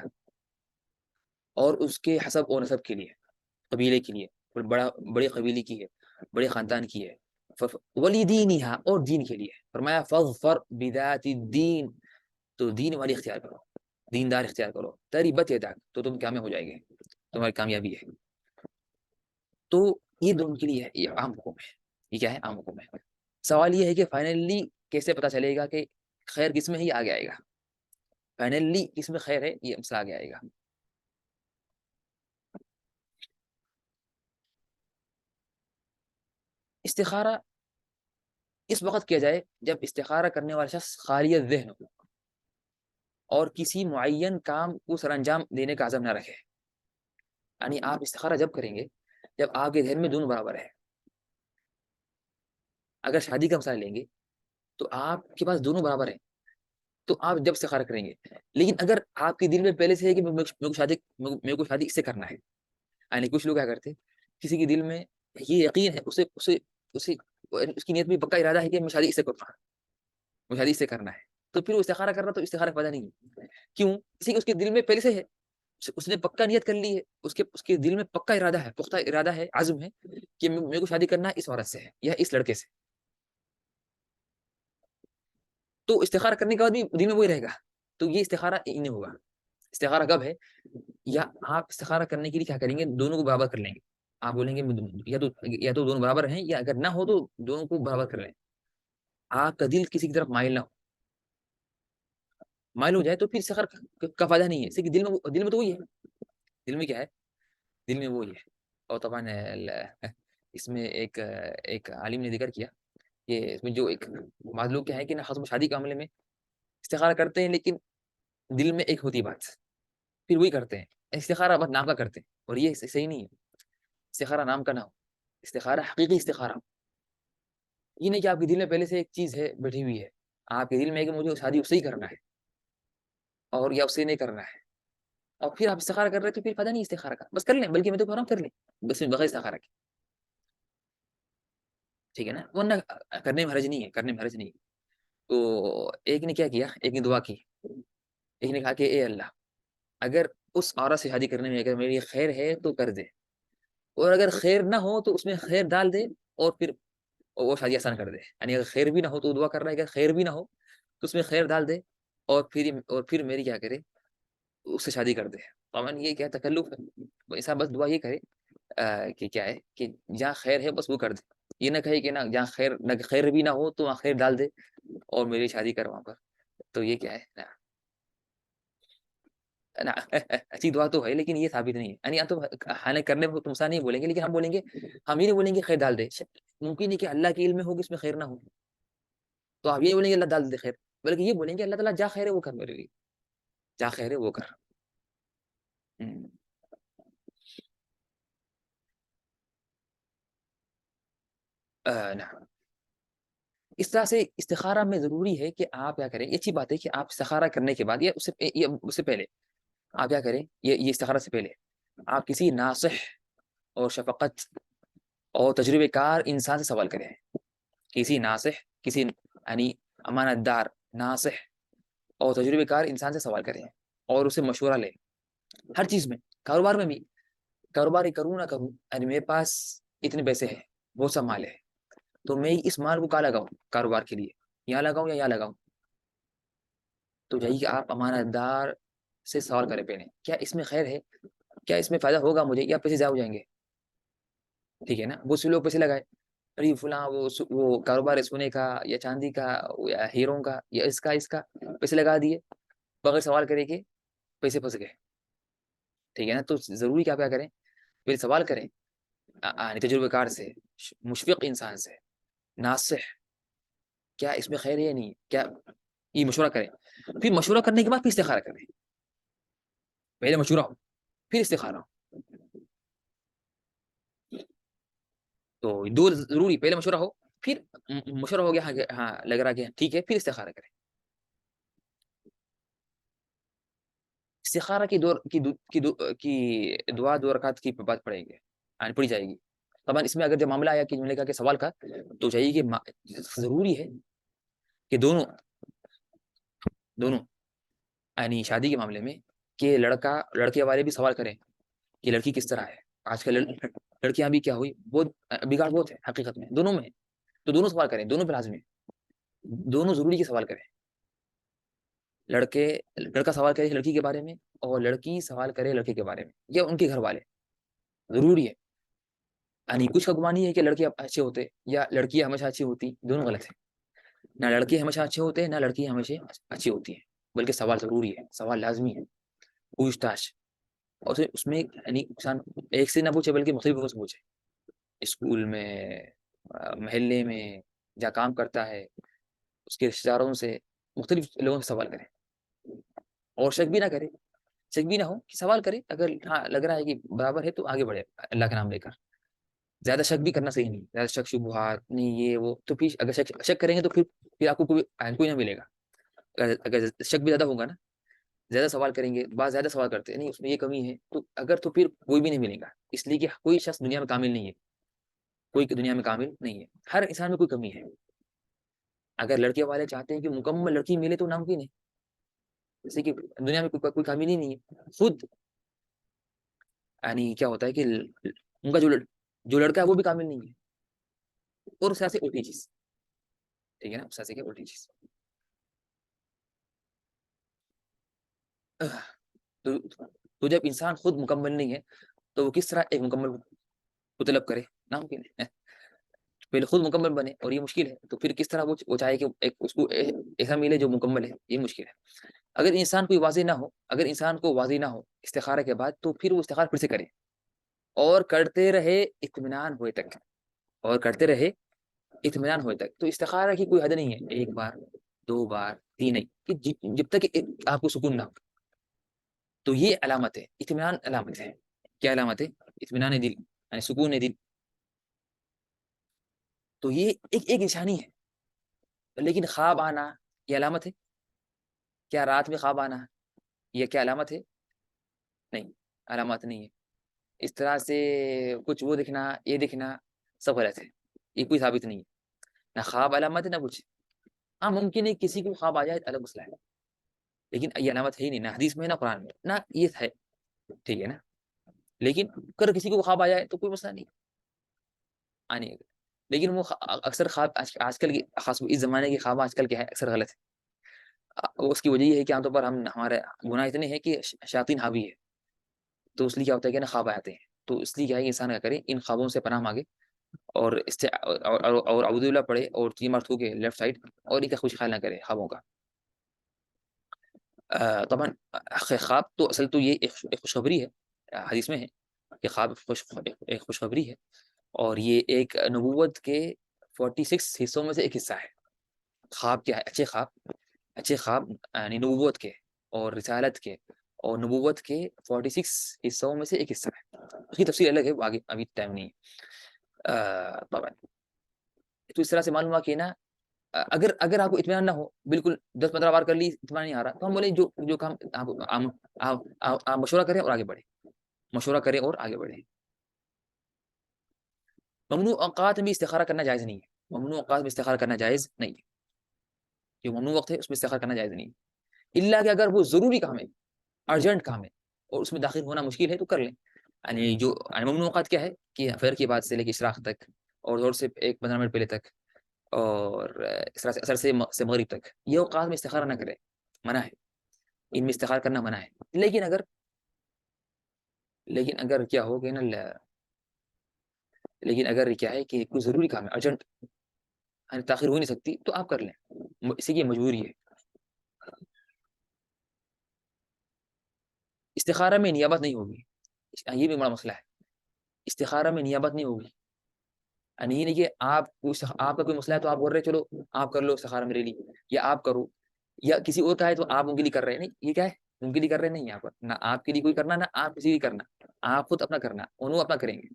اور اس کے حسب و نسب کے لیے، قبیلے کے لیے، بڑے قبیلے کی ہے، بڑے خاندان کی ہے. ولی دینہا، اور دین کے لیے. فرمایا فظفر بذات الدین، تو دین والی اختیار کرو، دیندار اختیار کرو. تربت یداک، تو تم کامیاب ہو جائے گے، تمہاری کامیابی ہے. تو یہ دونوں کے لیے یہ عام حکم ہے. یہ کیا ہے؟ عام حکم ہے. سوال یہ ہے کہ فائنلی کیسے پتا چلے گا کہ خیر کس میں ہے؟ یہ آگے آئے گا. فائنلی کس میں خیر ہے یہ مسئلہ آگے آئے گا. استخارہ اس وقت کیا جائے جب استخارہ کرنے والا شخص خالی ذہن ہو اور کسی معین کام کو سر انجام دینے کا عزم نہ رکھے. یعنی آپ استخارہ جب کریں گے جب آپ کے ذہن میں دونوں برابر ہے. اگر شادی کا مسئلہ لیں گے تو آپ کے پاس دونوں برابر ہیں تو آپ جب استخارہ کریں گے. لیکن اگر آپ کے دل میں پہلے سے ہے کہ میرے کو شادی اس سے کرنا ہے. یعنی کچھ لوگ کیا کرتے، کسی کے دل میں یہ یقین ہے، اسے اس کی نیت میں پکا ارادہ ہے کہ میں شادی اس سے کروں گا، مجھے شادی اس سے کرنا ہے، تو پھر وہ استخارہ کر رہا تو استخارہ کا فائدہ نہیں ہے. کیوں؟ اسی اس کے دل میں پہلے سے ہے، اس نے پکا نیت کر لی ہے، اس کے دل میں پکا ارادہ ہے، پختہ ارادہ ہے، عزم ہے کہ میرے کو شادی کرنا اس عورت سے ہے یا اس لڑکے سے. تو استخارہ کرنے کے بعد بھی دل میں وہی رہے گا، تو یہ استخارہ نہیں ہوگا. استخارہ کب ہے؟ یا آپ استخارہ کرنے کے لیے کیا کریں گے؟ دونوں کو برابر کر لیں گے. آپ بولیں گے یا تو دونوں برابر ہیں، یا اگر نہ ہو تو دونوں کو برابر کر لیں. آپ کا دل کسی کی طرف مائل نہ ہو. مائل ہو جائے تو پھر استخارہ کا فائدہ نہیں ہے. اسی دل میں تو وہی ہے. دل میں کیا ہے؟ دل میں وہی ہے. اور طبعا اس میں ایک عالم نے ذکر کیا کہ اس میں جو ایک بعض لوگ کیا ہے کہ نا خاص شادی کے معاملے میں استخارہ کرتے ہیں لیکن دل میں ایک ہوتی بات، پھر وہی کرتے ہیں. استخارہ بس نام کا کرتے ہیں اور یہ صحیح نہیں ہے. استخارہ نام کا نہ ہو، استخارہ حقیقی استخارہ. یہ نہیں کہ آپ کے دل میں پہلے سے ایک چیز ہے بیٹھی ہوئی ہے، آپ کے دل میں ہے کہ مجھے شادی اس سے ہی کرنا ہے اور یا اس سے نہیں کرنا ہے، اور پھر آپ استخارہ کر رہے ہیں تو پھر پتہ نہیں استخارہ کا. بس کر لیں، بلکہ میں تو کر لیں بس بغیر استخارہ کے. ٹھیک ہے نا؟ ورنہ کرنے میں حرج نہیں ہے، کرنے میں حرج نہیں ہے. تو ایک نے کیا کیا، ایک نے دعا کی. ایک نے کہا کہ اے اللہ، اگر اس عورت سے شادی کرنے میں اگر میری خیر ہے تو کر دے، اور اگر خیر نہ ہو تو اس میں خیر ڈال دے، اور پھر وہ شادی آسان کر دے. یعنی اگر خیر بھی نہ ہو تو دعا کر رہا ہے کہ خیر بھی نہ ہو تو اس میں خیر ڈال دے، اور پھر میری کیا کرے، اس سے شادی کر دے. طبعا یہ کیا تکلف ہے، ایسا بس دعا یہ کرے کہ کیا ہے کہ جہاں خیر ہے بس وہ کر دے. یہ نہ کہے کہ نہ جہاں خیر بھی نہ ہو تو وہاں خیر ڈال دے اور میری شادی کر وہاں پر. تو یہ کیا ہے نا اچھی دعا تو ہے لیکن یہ ثابت نہیں ہے. یعنی آپ تو حالانکہ کرنے کو تمسا نہیں بولیں گے، لیکن ہم بولیں گے، ہم یہ نہیں بولیں گے خیر ڈال دے. ممکن ہے کہ اللہ کے علم میں ہوگی اس میں خیر نہ ہو، تو آپ یہ بولیں گے اللہ ڈال دے خیر، بلکہ یہ بولیں گے اللہ تعالیٰ جا خیر ہے وہ کر میرے لیے، جا خیر ہے وہ کر. نعم. اس طرح سے استخارہ میں ضروری ہے کہ آپ کیا کریں. یہ اچھی بات ہے کہ آپ استخارہ کرنے کے بعد یا اس سے پہلے آپ کیا کریں، یہ استخارہ سے پہلے آپ کسی ناصح اور شفقت اور تجربے کار انسان سے سوال کریں. کسی ناصح، کسی یعنی امانت دار، ناصح اور تجربے کار انسان سے سوال کریں اور اسے مشورہ لیں. ہر چیز میں، کاروبار میں بھی. کاروبار کروں نہ کروں، یعنی میرے پاس اتنے پیسے ہیں، بہت سا مال ہے، تو میں اس مال کو کہاں لگاؤں کاروبار کے لیے، یہاں لگاؤں یا یہاں لگاؤں. تو جائیے کہ آپ امانت دار سے سوال کریں پہلے، کیا اس میں خیر ہے، کیا اس میں فائدہ ہوگا مجھے، یا پیسے ضائع ہو جائیں گے. ٹھیک ہے نا؟ بہت سے لوگ پیسے لگائے، ارے فلاں وہ کاروبار ہے سونے کا یا چاندی کا یا ہیروں کا یا اس کا پیسے لگا دیے بغیر سوال کرے کہ پیسے پھنس گئے. ٹھیک ہے نا؟ تو ضروری کیا کریں، پھر سوال کریں تجربے کار سے، مشفق انسان سے، ناصح، کیا اس میں خیر ہے یا نہیں، کیا یہ مشورہ کریں. پھر مشورہ کرنے کے بعد پھر استخارہ کریں. پہلے مشورہ ہو پھر استخارہ ہو. تو دو ضروری، پہلے مشورہ ہو، پھر مشورہ ہو گیا ہاں لگ رہا کہ ٹھیک ہے، پھر استخارہ کریں. استخارہ کی دعا 2 رکعت کی بات پڑیں گے، یعنی پڑھی جائے گی. طبعا اس میں اگر جب معاملہ آیا کہ میں نے کہا کہ سوال کا، تو چاہیے کہ ضروری ہے کہ دونوں یعنی شادی کے معاملے میں کہ لڑکے والے بھی سوال کریں کہ لڑکی کس طرح ہے. آج کل لڑکیاں بھی کیا ہوئی، بہت بگاڑ بہت ہے حقیقت میں دونوں میں. تو دونوں سوال کریں، دونوں پہ لازمی ہے، دونوں ضروری کے سوال کریں. لڑکا سوال کرے لڑکی کے بارے میں اور لڑکی سوال کرے لڑکے کے بارے میں یا ان کے گھر والے. ضروری ہے. یعنی کچھ کا گمان یہ ہے کہ لڑکے اچھے ہوتے یا لڑکیاں ہمیشہ اچھی ہوتی، دونوں غلط ہے. نہ لڑکے ہمیشہ اچھے ہوتے ہیں نہ لڑکیاں ہمیشہ اچھی ہوتی ہیں، بلکہ سوال ضروری ہے، سوال لازمی ہے، پوچھ تاچھ. اور اس میں یعنی انسان ایک سے نہ پوچھے بلکہ مختلف لوگوں سے پوچھے، اسکول میں، محلے میں جہاں کام کرتا ہے، اس کے رشتے داروں سے، مختلف لوگوں سے سوال کرے، اور شک بھی نہ کرے، شک بھی نہ ہو کہ سوال کرے. اگر ہاں لگ رہا ہے کہ برابر ہے تو آگے بڑھے اللہ کا نام لے کر. زیادہ شک بھی کرنا صحیح نہیں، زیادہ شک شبہات نہیں یہ وہ، تو پھر اگر شک کریں گے تو پھر آپ کو کوئی نہ ملے گا. اگر شک بھی زیادہ ہوگا نا، زیادہ سوال کریں گے، بعض زیادہ سوال کرتے ہیں نہیں اس میں یہ کمی ہے، تو پھر کوئی بھی نہیں ملے گا. اس لیے کہ کوئی شخص دنیا میں کامل نہیں ہے، کوئی دنیا میں کامل نہیں ہے، ہر انسان میں کوئی کمی ہے. اگر لڑکے والے چاہتے ہیں کہ مکمل لڑکی ملے تو ناممکن ہے، جیسے کہ دنیا میں کوئی کامل ہی نہیں ہے. خود یعنی کیا ہوتا ہے کہ ان کا جو لڑکا ہے وہ بھی کامل نہیں ہے، اور اس سے الٹی چیز، ٹھیک ہے نا، اس سے کیا الٹی چیز. تو جب انسان خود مکمل نہیں ہے تو وہ کس طرح ایک مکمل کو طلب کرے؟ ناممکن ہے. پہلے خود مکمل بنے اور یہ مشکل ہے، تو پھر کس طرح وہ چاہے کہ اس کو ایسا ملے جو مکمل ہے، یہ مشکل ہے. اگر انسان کوئی واضح نہ ہو، اگر انسان کو واضح نہ ہو استخارہ کے بعد، تو پھر وہ استخارہ پھر سے کرے اور کرتے رہے اطمینان ہوئے تک، اور کرتے رہے اطمینان ہوئے تک. تو استخارہ کی کوئی حد نہیں ہے، ایک بار، دو بار، تین نہیں، کہ جب تک آپ کو سکون نہ ہو. تو یہ علامت ہے، اطمینان علامت ہے. کیا علامت ہے؟ اطمینان دل، یعنی سکون دل. تو یہ ایک نشانی ہے. لیکن خواب آنا یہ علامت ہے؟ کیا رات میں خواب آنا یہ کیا علامت ہے؟ نہیں، علامات نہیں ہے. اس طرح سے کچھ وہ دکھنا یہ دکھنا سب غلط ہے، یہ کوئی ثابت نہیں ہے. نہ خواب علامت ہے نہ کچھ. ہاں ممکن ہے کسی کو خواب آ جائے الگ مسئلہ ہے، لیکن یہ علامت ہے ہی نہیں، نہ حدیث میں نہ قرآن میں نہ یہ ہے، ٹھیک ہے نا. لیکن اگر کسی کو خواب آ جائے تو کوئی مسئلہ نہیں آنے گا. لیکن وہ اکثر خواب آج کل کی، خاص اس زمانے کے خواب آج کل کے ہے اکثر غلط ہے. اس کی وجہ یہ ہے کہ عام طور پر ہمارے گناہ اتنے ہیں کہ شیاطین حاوی ہے. تو اس لیے کیا ہوتا ہے کہ نا خواب آتے ہیں، تو اس لیے کیا ہے کہ انسان کیا کرے، ان خوابوں سے پناہ مانگے اور اعوذ باللہ پڑھے اور 3 بار تھو کے لیفٹ سائڈ، اور ان کا خوش خیال نہ کرے خوابوں کا. طبعا خواب تو اصل تو یہ ایک خوشخبری ہے، حدیث میں ہے کہ خواب ایک خوشخبری ہے، اور یہ ایک نبوت کے 46 حصوں میں سے ایک حصہ ہے. خواب کیا ہے؟ اچھے خواب یعنی نبوت کے اور رسالت کے اور نبوت کے 46 حصوں میں سے ایک حصہ ہے. اس کی تفصیل الگ ہے، آگے ابھی ٹائم نہیں ہے. طبعا تو اس طرح سے معلوم ہوا کہ نا اگر آپ کو اطمینان نہ ہو، بالکل 10-15 بار کر لی اطمینان نہیں آ رہا، تو ہم بولے جو کام آپ مشورہ کریں اور آگے بڑھیں، مشورہ کریں اور آگے بڑھیں. ممنوع اوقات میں استخارہ کرنا جائز نہیں ہے، ممنوع اوقات میں استخارہ کرنا جائز نہیں ہے. جو ممنوع وقت ہے اس میں استخارہ کرنا جائز نہیں ہے، الا کہ اگر وہ ضروری کام ہے، ارجنٹ کام ہے، اور اس میں داخل ہونا مشکل ہے تو کر لیں. یعنی جو ممنوع اوقات کیا ہے کہ فجر کے بعد سے لے کے اشراق تک، اور زور سے 15 منٹ پہلے تک، اور اس طرح سے اثر سے مغرب تک، یہ اوقات میں استخارہ نہ کرے، منع ہے، ان میں استخارہ کرنا منع ہے. لیکن اگر کیا ہو گیا نا، لیکن اگر کیا ہے کہ کوئی ضروری کام ہے، ارجنٹ، یعنی تاخیر ہو نہیں سکتی، تو آپ کر لیں، اسی کی مجبوری ہے. استخارہ میں نیابت نہیں ہوگی، یہ بھی بڑا مسئلہ ہے. استخارہ میں نیابت نہیں ہوگی، یعنی یہ نہیں کہ آپ کا کوئی مسئلہ ہے تو آپ بول رہے چلو آپ کر لو استخارہ میرے لیے، یا آپ کرو، یا کسی اور کا ہے تو آپ ان کے لیے کر رہے ہیں. نہیں، یہ کیا ہے، ان کے لیے کر رہے نہیں، یہاں پر نہ آپ کے لیے کوئی کرنا، نہ آپ کسی لیے کرنا. آپ خود اپنا کرنا، انہوں اپنا کریں گے،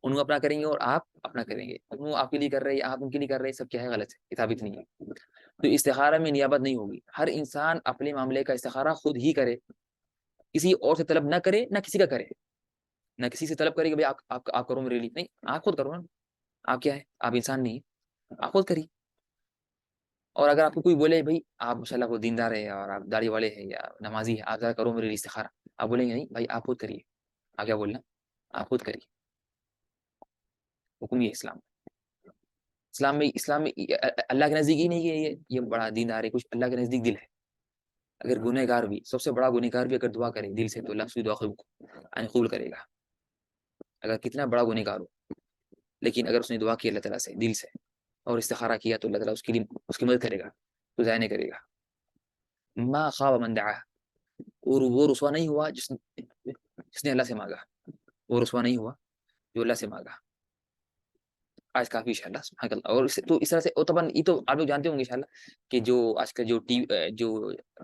انہوں اپنا کریں گے اور آپ اپنا کریں گے. انہوں آپ کے لیے کر رہے ہیں، آپ ان کے لیے کر رہے ہیں، سب کیا ہے، غلط ہے، ثابت نہیں ہے. تو استخارہ میں نیابت نہیں ہوگی. ہر انسان اپنے معاملے کا استخارہ خود ہی کرے، کسی اور سے طلب نہ کرے، نہ کسی کا کرے، نہ کسی سے طلب کرے کہ بھائی آپ کرو میرے لیے. نہیں، آپ خود کرو نا. آپ کیا ہے، آپ انسان نہیں ہے، آپ خود کریے. اور اگر آپ کو کوئی بولے بھائی آپ ماشاء اللہ کو دیندار ہے اور آپ داڑھی والے ہیں یا نمازی ہے، آپ ذرا کرو میرے لیے استخارہ، آپ بولیں گے نہیں بھائی آپ خود کریے. آپ کیا بولنا، آپ خود کریے. حکم یہ اسلام میں اللہ کے نزدیک ہی نہیں ہے یہ بڑا دیندار ہے کچھ، اللہ کے نزدیک دل ہے. اگر گنہگار بھی، سب سے بڑا گنہگار بھی اگر دعا کرے دل سے، تو اللہ اس کی دعا قبول کرے گا، اگر کتنا بڑا گنہگار ہو. لیکن اگر اس نے دعا کی اللہ تعالیٰ سے دل سے اور استخارہ کیا تو اللہ تعالیٰ اس کے لیے اس کی مدد کرے گا، تو ضائع نہیں کرے گا. ما خواب من دعا، اور وہ رسوا نہیں ہوا جس نے اللہ سے مانگا، وہ رسوا نہیں ہوا جو اللہ سے مانگا. آج کافی انشاءاللہ سبحان اللہ. اور تو اس طرح سے طبعا یہ تو آپ لوگ جانتے ہوں گے انشاءاللہ کہ جو آج کل جو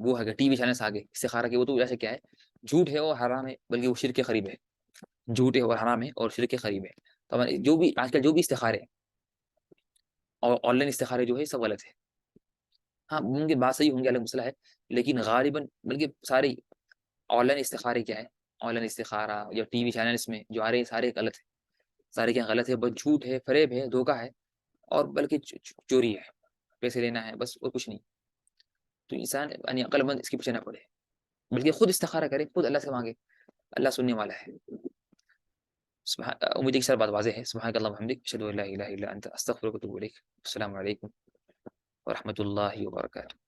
وہ ہے ٹی وی چینلس آگے استخارہ کے، وہ تو ویسے کیا ہے، جھوٹ ہے اور حرام ہے، بلکہ وہ شرک کے قریب ہے. جھوٹ ہے اور حرام ہے اور شرک کے قریب ہے. طبعا جو بھی آج کل جو بھی استخارے اور آن لائن استخارے جو ہے سب غلط ہے. ہاں ان کی بات صحیح ہوں گے، الگ مسئلہ ہے، لیکن غالباً بلکہ سارے آن لائن استخارے کیا ہے، آن لائن استخارہ یا ٹی وی چینلس میں جو آ رہے ہیں سارے غلط ہے. سارے کیا غلط ہے، بس جھوٹ ہے، فریب ہے، دھوکہ ہے، اور بلکہ چوری ہے، پیسے لینا ہے بس اور کچھ نہیں. تو انسان یعنی عقل مند اس کے پیچھے نہ پڑے، بلکہ خود استخارہ کرے، خود اللہ سے مانگے، اللہ سننے والا ہے. امید ایک سر بات واضح ہے. سبحانک اللہم وبحمدک، اشہدو ان لا الہ الا انت، استغفرک و اتوب الیک. السلام علیکم ورحمۃ اللہ وبرکاتہ.